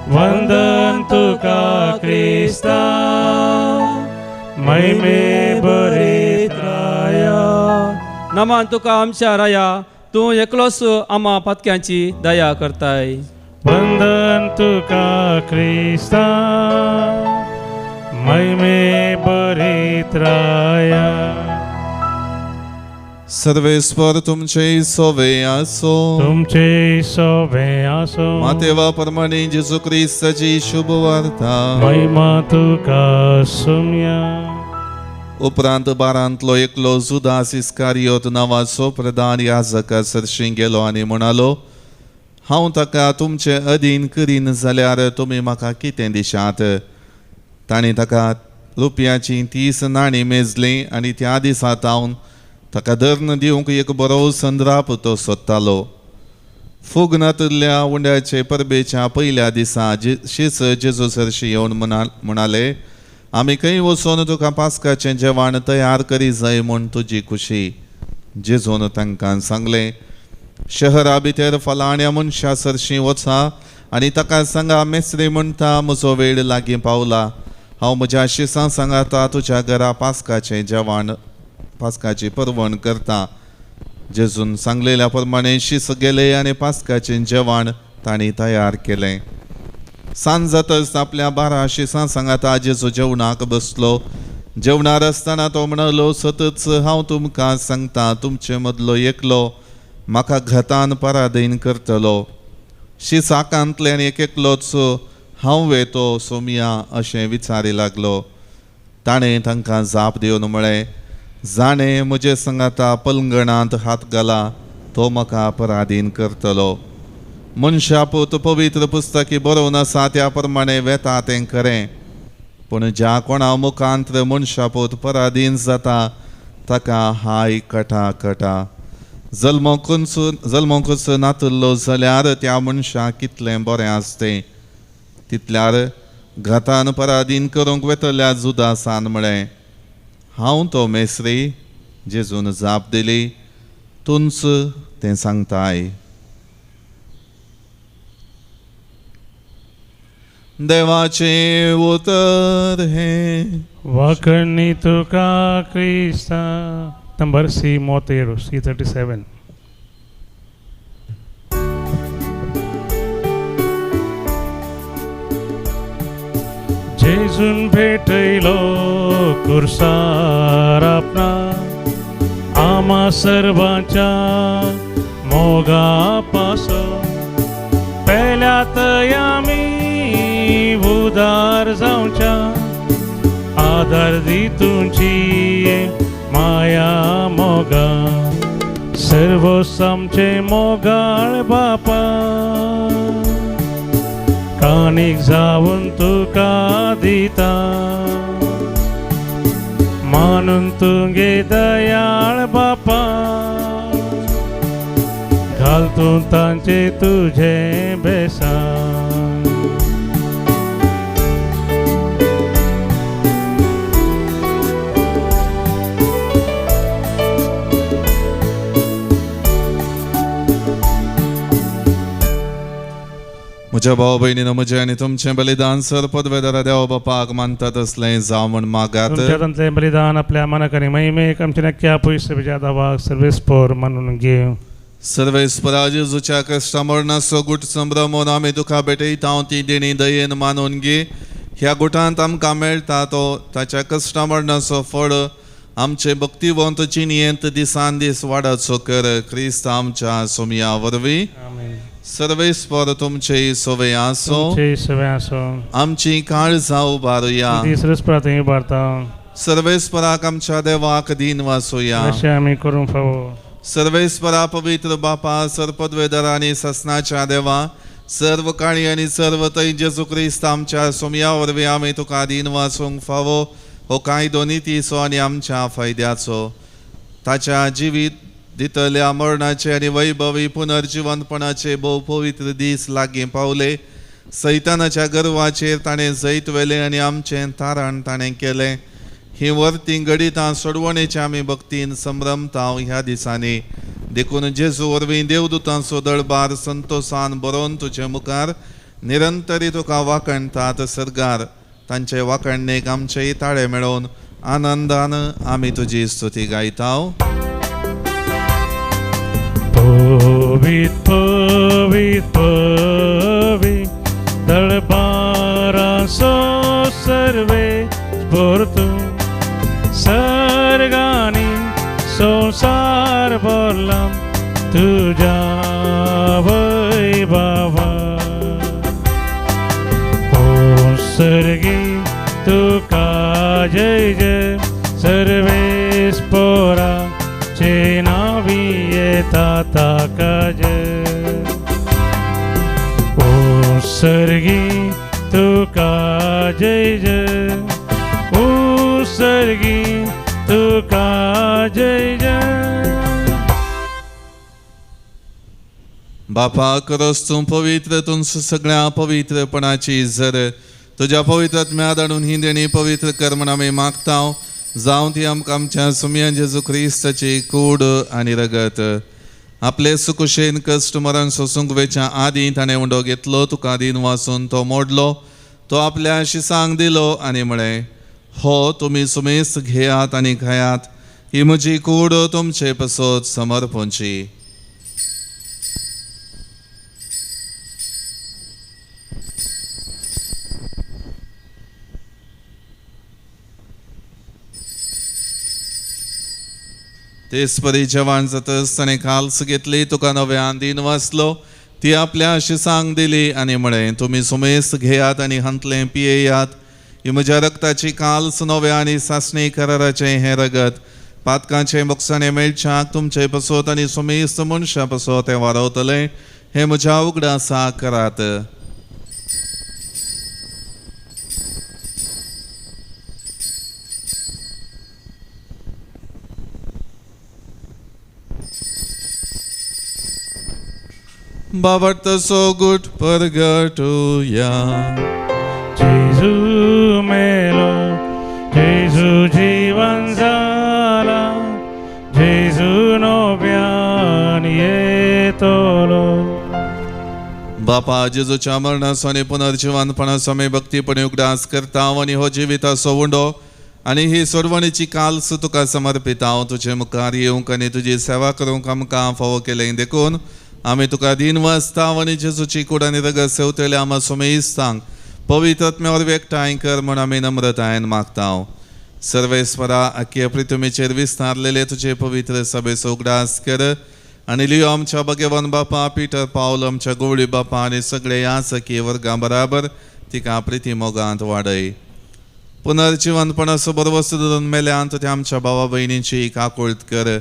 वंदन तुका क्रिस्ता, महिमे भरीत राया. नमान तुका आमच्या राया, तूं एकलोच आम्हा पातक्यांची दया करताय. वंदन तुका क्रिस्ता, महिमे भरीत राया. सर्वेस्वर तुमचे सोवे आसो. तुमचे सोबे आसो. मातेवा प्रमाणे जेजू ख्रिस्ताची शुभ वार्ता. महिमा तुका सुम्या. उपरांत बारांतलो एकलो जुदास इस्कारियोत नांवाचो प्रधान याजका सरशीं गेलो आनी म्हणालो, हांव ताका तुमचे अधीन करीन जाल्यार तुमी म्हाका कितें दिशात. ताणें ताका रुपयाची 30 नाणीं मेजलीं आनी त्या दिसा तावन ताका धर्न दिवंक एक बरो संद्राप तो सोदतालो. फुगनातल्या उंड्याचे परबेच्या पयल्या दिसा शीच जेजू सरशी येवन म्हणाले, आमी खंय वचून तुका पास्काचें जेवण तयार करी जाय म्हूण तुजी खुशी. जेजून तांकां सांगलें, शहरा भितर फलाण्या मनशा सरशी वचा आनी ताका सांगा, मेस्त्री म्हणटा म्हजो वेळ लागीं पावला. हांव म्हज्या शिसां सांगाता तुज्या घरा पास्काची परवण करता. जेजून सांगलेल्या प्रमाणे शिस गेले आनी पास्काचें जेवण तांणी तयार केलें. सांज जातच आपल्या 12 शिसां सांगाता जेजू जेवणाक बसलो. जेवणार आसतना तो म्हणलो, सतत हांव तुमकां सांगता, तुमचे मदलो एकलो म्हाका घातान पराधीन करतलो. शीस आकांतले आनी एक एकलोच हांव वेतो सोमिया अशें विचारी लागलो. ताणें तांकां जाप दिवन म्हळें, जाणें म्हजे सांगाता पलंगणांत हात घाला, तो म्हाका पराधीन करतलो. मनशा पूत पवित्र पुस्तकी बरोवन आसा त्या प्रमाणे वेता तें खरें, पूण ज्या कोणा मुखांत मनशा पूत पराधीन जाता ताका हाय कटा कटा. जल्मोकूच नातल्लो जाल्यार त्या मनशाक कितलें बरें आसतें. तितल्यार घातान पराधीन करूंक वेतल्या जुदासान म्हळें, हांव तो मेस्त्री. जेजून जाप दिली, तूंच तें सांगताय. देवाचे उतर हे वाकणी तुका क्रिस्ता. नंबर सी मोतेरो C37. जेजून भेटलो कुर्सार आपणा, आम्हा सर्वांच्या मोगापासून. पेल्यात आमी उदार जावच्या, आदार दी तुमची माया मोगा. सर्वोस आमचे मोगाळ बापा, काणीक जावन तुका दिता. मानून तुगे दयाळ बापा, घाल तूं तांचे तुझे बेसान. म्हज्या भाव भयणीनो, म्हजें आनी तुमचें बलिदान सर पदवेदारा देवा बापाक मानतात असलें जावं म्हण मागात. तुमचें बलिदान आपल्या मनाक आनी महिमेक आमच्या नक्क्या पयशेच्या दावाक सर्वेस्पोर मानून घेव. सर्वेस्परा जेजूच्या कश्टा मरणाचो गुट संभ्रमून आमी तुका भेटयता. ती देणी दयेन मानून घे. ह्या गुटांत आमकां मेळटा तो ताच्या कश्टा मरणाचो फळ आमचे भक्तिवंत चिनयेंत दिसान दीस वाडचो कर. क्रिस्त आमच्या सोमिया वरवीं. सर्वेस्पर तुमचे सवय आसो. आमची काळजां उबारुया. सर्वेस्पराक आमच्या देवाक दिन वासुया. आमी करूंक फावो. सर्वेस्परा पवित्र बापा, सरपदवेदारा आनी ससनाच्या देवा, सर्व काळी आनी सर्व तै जेजू क्रिस्त आमच्या सोमिया वरवीं आमी तुका दिन वासूंक फावो. हो कायदो नितीचो आनी आमच्या फायद्याचो. ताच्या जिवीत दितल्या मरणाचे आनी वैभवी पुनर्जीवनपणाचे भोव पवित्र दीस लागीं पावले. सैतानाच्या गर्वाचेर ताणें जैत वेलें आनी आमचें तारण ताणें केलें. ही वर्ती घडितां सोडवणेचे आमी भक्तीन संभ्रमता. ह्या दिसांनी देखून जेजू वरवीं देवदूतांचो दळबार संतोषान बरोवन तुजे मुखार निरंतरी तुका वाकणतात. सरगार तांचे वाकणणेक आमचेय ताळे मेळोवन आनंदान आमी तुजी स्तुती गायता. पवित पवित पवित दळबाराचो सर्वे स्फूर्तू. सर्गांनी संसार भरला तुझ्या वैभवा. ओ सर्गी तुका जय जय. सर्वेस्परा चे नावी येता ताका जय. ओ सर्गी तुका जय जय. ओ सर्गी तुका जय जय. बापा करोस तूं पवित्र, तूं सगळ्या पवित्रपणाची झर. तुज्या पवित्रात्म्या धाडून ही देणी पवित्र कर म्हण आमी मागता. जावं ती आमकां आमच्या सोमिया जेजू क्रिस्ताची कूड आनी रगत. आपले सुकुशेन कश्ट मरण सोसूंक वेच्या आदीं ताणें उंडो घेतलो तुका दिन वाचून तो मोडलो तो आपल्या शिसांक दिलो आनी म्हळें हो तुमी सुमेस्त घेयात आनी खायात ही म्हजी कूड तुमचे पसोत समर्पणची. तेच परी जेवण जातच ताणें काल्स घेतली तुका नव्यान दिन वाचलो ती आपल्या शिसांक दिली आनी म्हळें तुमी सुमेस्त घेयात आनी हंतलें पियेयात ही म्हज्या रक्ताची काल्स नव्या आनी सासणी कराराचें हें रगत पातकांचें मोक्षाणें मेळच्याक तुमचे पसोत आनी सुमेस्त मनशां पसोत हें वाडवतलें हें म्हज्या उगडासाक करात. बाबत सोगुट परगटुया. जेजू मेलो जेजू जीवन जाला जेजू नव्यान येतलो. बापा जेजूच्या मरणाचो आनी पुनर्जिवनपणाचो आमी भक्तीपणे उगडास करता आनी हो जिविताचो उंडो आनी ही सोडवणीची काल्स तुका समर्पिता. हांव तुजे मुखार येवंक आनी तुजी सेवा करूंक आमकां फावो केलें देखून आमी तुका दिन वाचता आनी जेजूची कूड आनी रगत सेवतले आमा सुमेस्तांक पवित्र आत्म्यावर एकठांय कर म्हूण आमी नम्रतायेन मागता. सर्वेस्परा आख्खे पृथ्वीचेर विस्तारलेले तुजे पवित्र सभेचो उगडास कर आनी लियो आमच्या भगवान बापा पिटर पावल आमच्या गोवळी बापा आनी सगळे ह्या सखी वर्गां बराबर तिका प्रिती मोगांत वाडय. पुनर्जिवनपणाचो बरो वस्तू धरून मेल्यांत ते आमच्या भावा भयणींची काकुळट कर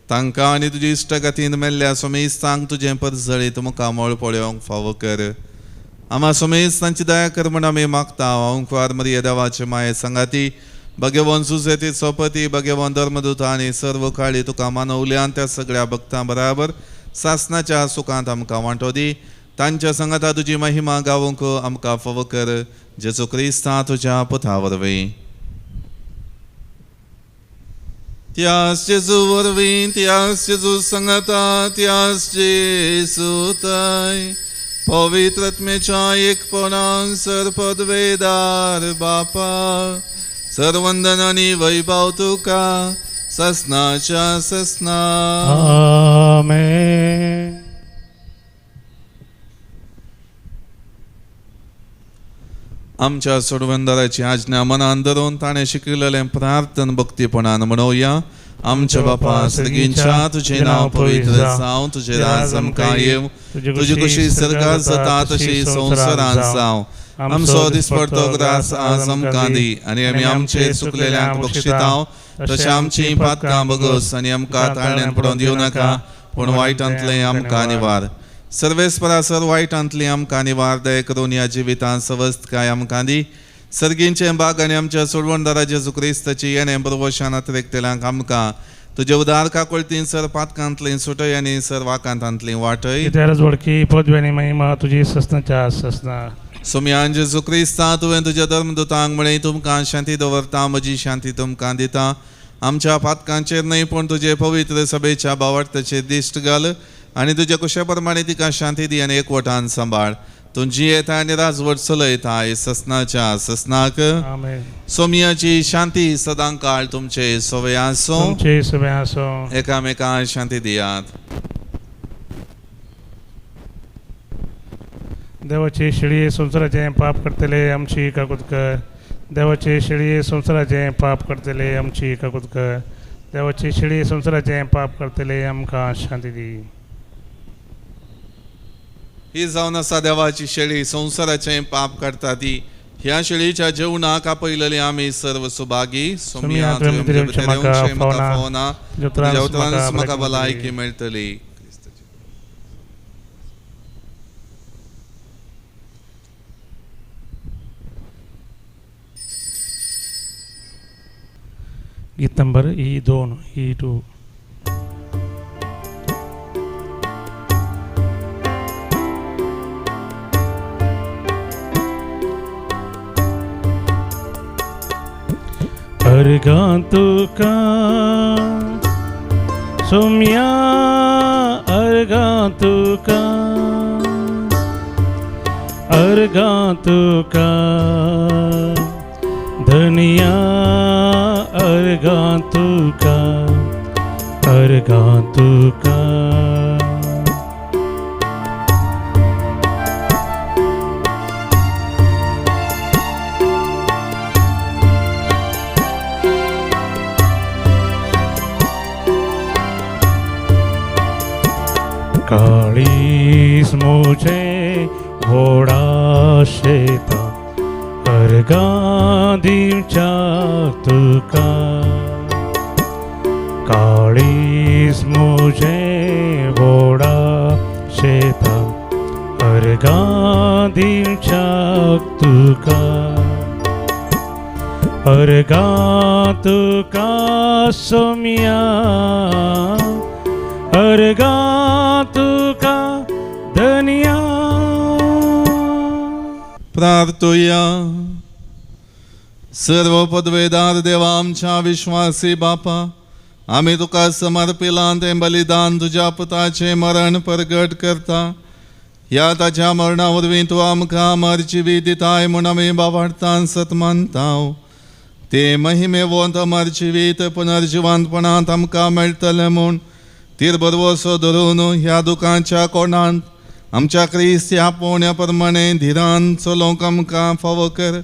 तांकां आनी तुजी इश्टगतीन मेल्ल्या सुमेस्तांक तुजें परजळीत मुखार मोळ पळोवंक फावो कर. आमा सुमेस्तांची दया कर म्हूण आमी मागता. ओंकार मरिये देवाचे माये संगाती भगवान सुसेती सोपती भगवान धर्मदूत आनी सर्व काळी तुका मानवल्यान त्या सगळ्या भक्तां बराबर सासणाच्या सुखांत आमकां वांटो दी. तांच्या संगता तुजी महिमा गावूंक आमकां फावो कर. जेजू क्रिस्ता तुज्या पुता वरवीं. त्यास जेजू वरवीं त्यास जेजू संगता त्यास जेजू ताय पवित्र आत्म्याच्या एकपणान सरपदवेदार बापा सर्वंदन आनी वैभव तुका ससनाच्या ससना. आमेन. आमच्या सोडवंदाराची आज्ञा मनान धरून ताणें शिकयलेलें प्रार्थन भक्तीपणान म्हणोवया. आमच्या बापा सर्गींच्या तुझें नांव पवित्र जावं तुझें राज आमकां येवं तुजी कशी सर्गार जाता तशी संवसारांत जावं. आमचो दिसपडटो ग्रास आज आमकां दी आनी आमी आमचे चुकलेल्यांक बक्षितांव तशें आमची पातकां बगस आनी आमकां ताळण्यांत पडोवन दिवं नाका पूण वायटांतलें आमकां निवार. सर्वेस्परा सर वायटांतली आमकां निवार दय करून ह्या जिवितांत सवस्थकाय आमकां दी. सर्गींचे बाग आनी आमच्या सोडवणदारा जेजू क्रिस्ताची येणें बरोवशान अतिरेकतेल्यांक आमकां तुजे उदार काकुळतीन सर पातकांतली सुटय आनी सर वाकांतांतली वाटय. त्याच वडकी पदवी आनी महिमा तुजी ससनाच्या ससना. सोम्यान जेजू क्रिस्ता तुवें तुज्या धर्मदुतांक म्हळें तुमकां शांती दवरता म्हजी शांती तुमकां दिता. आमच्या पातकांचेर न्हय पूण तुजे पवित्र सभेच्या बावटतेचेर दिश्ट घाल आनी तुज्या कुशे प्रमाणे तिका शांती दी आनी एकवटान सांबाळ. तुजी येता आनी राजवट चलयता ससनाच्या ससनाक. आमेन. सोम्याची शांती सदां काळ तुमचे सोवे आसूं. तुमचे सभे आसूं. एकामेकांक शांती दियात. देवाची शिडी संवसाराचें पाप करतले आमची काकूत कर. देवाची शिडी संवसाराचें पाप करतले आमची काकूत कर. देवाची शिडी संवसाराचें पाप करतले आमकां शांती दी. ही जावन आसा देवाची शेळी संवसाराचें पाप करता ती. ह्या शेळीच्या जेवणाक आपयलेली आमी सर्व सुभागी. सोम्या म्हाका फोना म्हाका भलायकी मेळटली. गीत नंबर E2 E2. अर्गां तुका सोम्या अर्गांतुका अर्गांतुका धनिया अर्गांतुका अर्गांतुका काळीस मुझे घोडा शेता अर्गां दिवच्या तुका काळीस मुझे घोडा शेता अर्गां दिवच्या तुका अर्गां तुका सोमिया अर्गां तुका धनिया. प्रार्थूया. सर्व पदवेदार देवा आमच्या विश्वासी बापा, आम्ही तुका समर्पिला ते बलिदान तुझ्या पुताचे मरण प्रगट करता. ह्या ताच्या मरणा वरवीं तूं आमकां अमरजिवी दिताय म्हूण आमी बाबार्थान सतमानता. ते महिमेवंत अमरजिवीत पुनर्जिवांतपणांत आमकां मेळटले म्हूण तीर बरवसो धरून ह्या दुखाच्या कोणांत आमच्या क्रिस्त ह्या पोवण्या प्रमाणे धिरान चलोवंक आमकां फावो कर.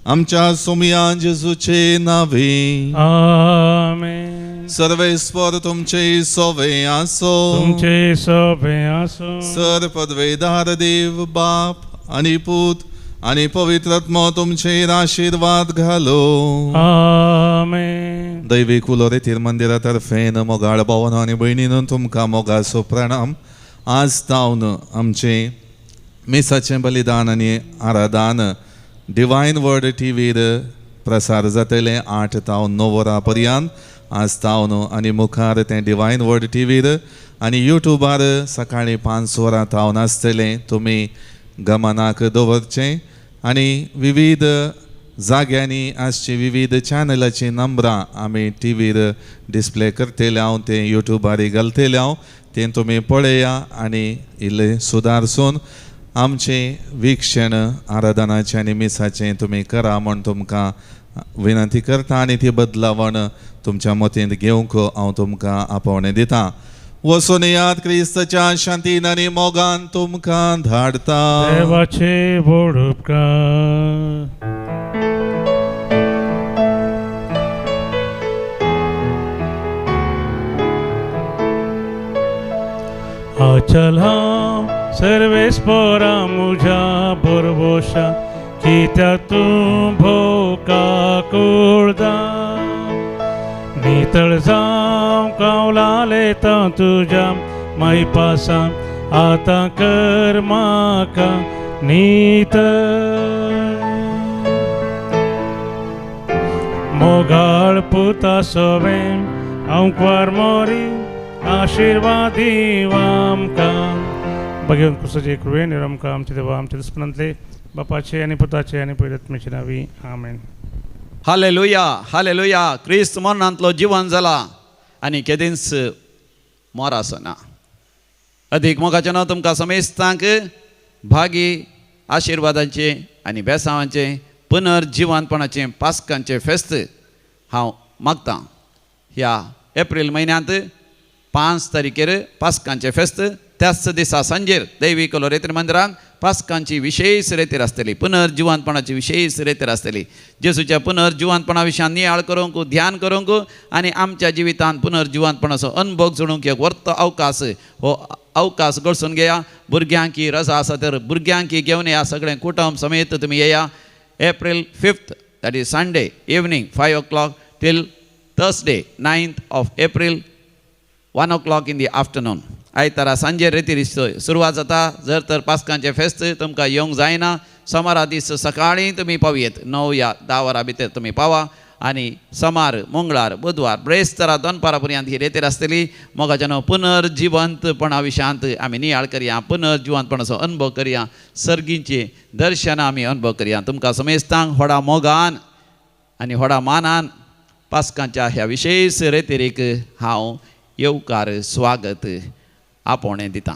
आमच्या सोमिया जेजूचे नांवी. आमेन. सर्वेस्वर तुमचे सोवे आसो. तुमचे सोबे आसो. सर पदवेदार देव बाप आनी पूत आनी पवित्रात्मा तुमचेर आशीर्वाद घालो. आमेन. दैवीक उलोरेतीर मंदिरा तर्फेन मोगाळ भावानो आनी भयणीनो तुमकां मोगाचो प्रणाम. आज तावन आमचे मिसाचें बलिदान आनी आराधन डिवायन वर्ड टीव्हीर प्रसार जातले 8 तावन 9 वरां पर्यंत. आज तावन आनी मुखार तें डिवायन वर्ड टीव्हीर आनी यूट्यूबार सकाळीं 5 वरां तावन आसतलें. तुमी गमनाक दवरचें. आनी विविध जाग्यांनी आजची विविध चॅनलाची नंबरां आमी टीव्हीर डिस्प्ले करतले. हांव तें यूट्यूबार घालतलें. हांव तें तुमी पळया आनी इल्लें सुदारसून आमचें वीक्षण आराधनाचें आनी मिसाचें तुमी करा म्हूण तुमकां विनंती करता. आनी ती बदलावण तुमच्या मतींत घेवंक हांव तुमकां आपोवणें दितां. वचून याद क्रिस्ताच्या शांतीन आनी मोगान तुमकां धाडता. देवाचे व्हड उपकार. आचल हांव सर्वेस्परा मुझ्या बरवोशा कित्याक तूं भोवका कुळदा. नितळ जावं कावलालेता तुज्या माई पासा आतां कर म्हाका नितळ. मोगाळ पुता सोवें हांव क्वार मोरी आशीर्वाद दिव आमकां. भगवंत कृष्णाचे कृपेन आमकां आमचे देवा आमचे दुस्मनांतले बापाचे आनी पुताचे आनी पवित्रात्म्याचे नांवी. आमेन. Hallelujah hallelujah. क्रिस्त मरणांतलो जिवन जाला आनी केदींच मोर आसना. अदीक मोगाचें नांव तुमकां समेस्तांक भागी आशिर्वादांचे आनी बेसांवांचें पुनर्जिवानपणाचें पास्कांचें फेस्त हांव मागतां. ह्या एप्रील म्हयन्यांत 5 तारखेर पास्कांचें फेस्त. त्याच दिसा सांजेर दैवीक लोरेतीर मंदिरांत पास्कांची विशेष रेतीर आसतली. पुनर्जिवानपणाची विशेष रेतीर आसतली. जेजूच्या पुनर्जिवानपणा विशयान नियाळ करूंक ध्यान करूंक आनी आमच्या जिवितांत पुनर्जिवानपणाचो अनुभव जोडूंक एक वर्त अवकाश हो अवकाश घडसून घेया. भुरग्यांकी रजा आसा तर भुरग्यांकी घेवन या. सगळें कुटुंब समेत तुमी येया. April 5th that is Sunday evening 5 o'clock till Thursday 9th of April 1 o'clock in the afternoon. आयतारा सांजे रेतीर सुरवात जाता. जर तर पास्कांचें फेस्त तुमकां येवंक जायना सोमारा दीस सकाळीं तुमी पावयेत. 9 या 10 वरां भितर तुमी पावा. आनी सोमार मंगळार बुधवार ब्रेस्तारा 2 पारां पर्यंत ही रेतीर आसतली. मोगाचें नांव पुनर्जिवंतपणा विशयांत आमी नियाळ करया. पुनर्जिवंतपणाचो अनुभव करया. सर्गींचें दर्शनां आमी अनुभव करया. तुमकां समेस्तांक व्हडा मोगान आनी व्हडा मानान पास्कांच्या ह्या विशेष रेतीरेक हांव येवकार स्वागत आपोवणें दिता.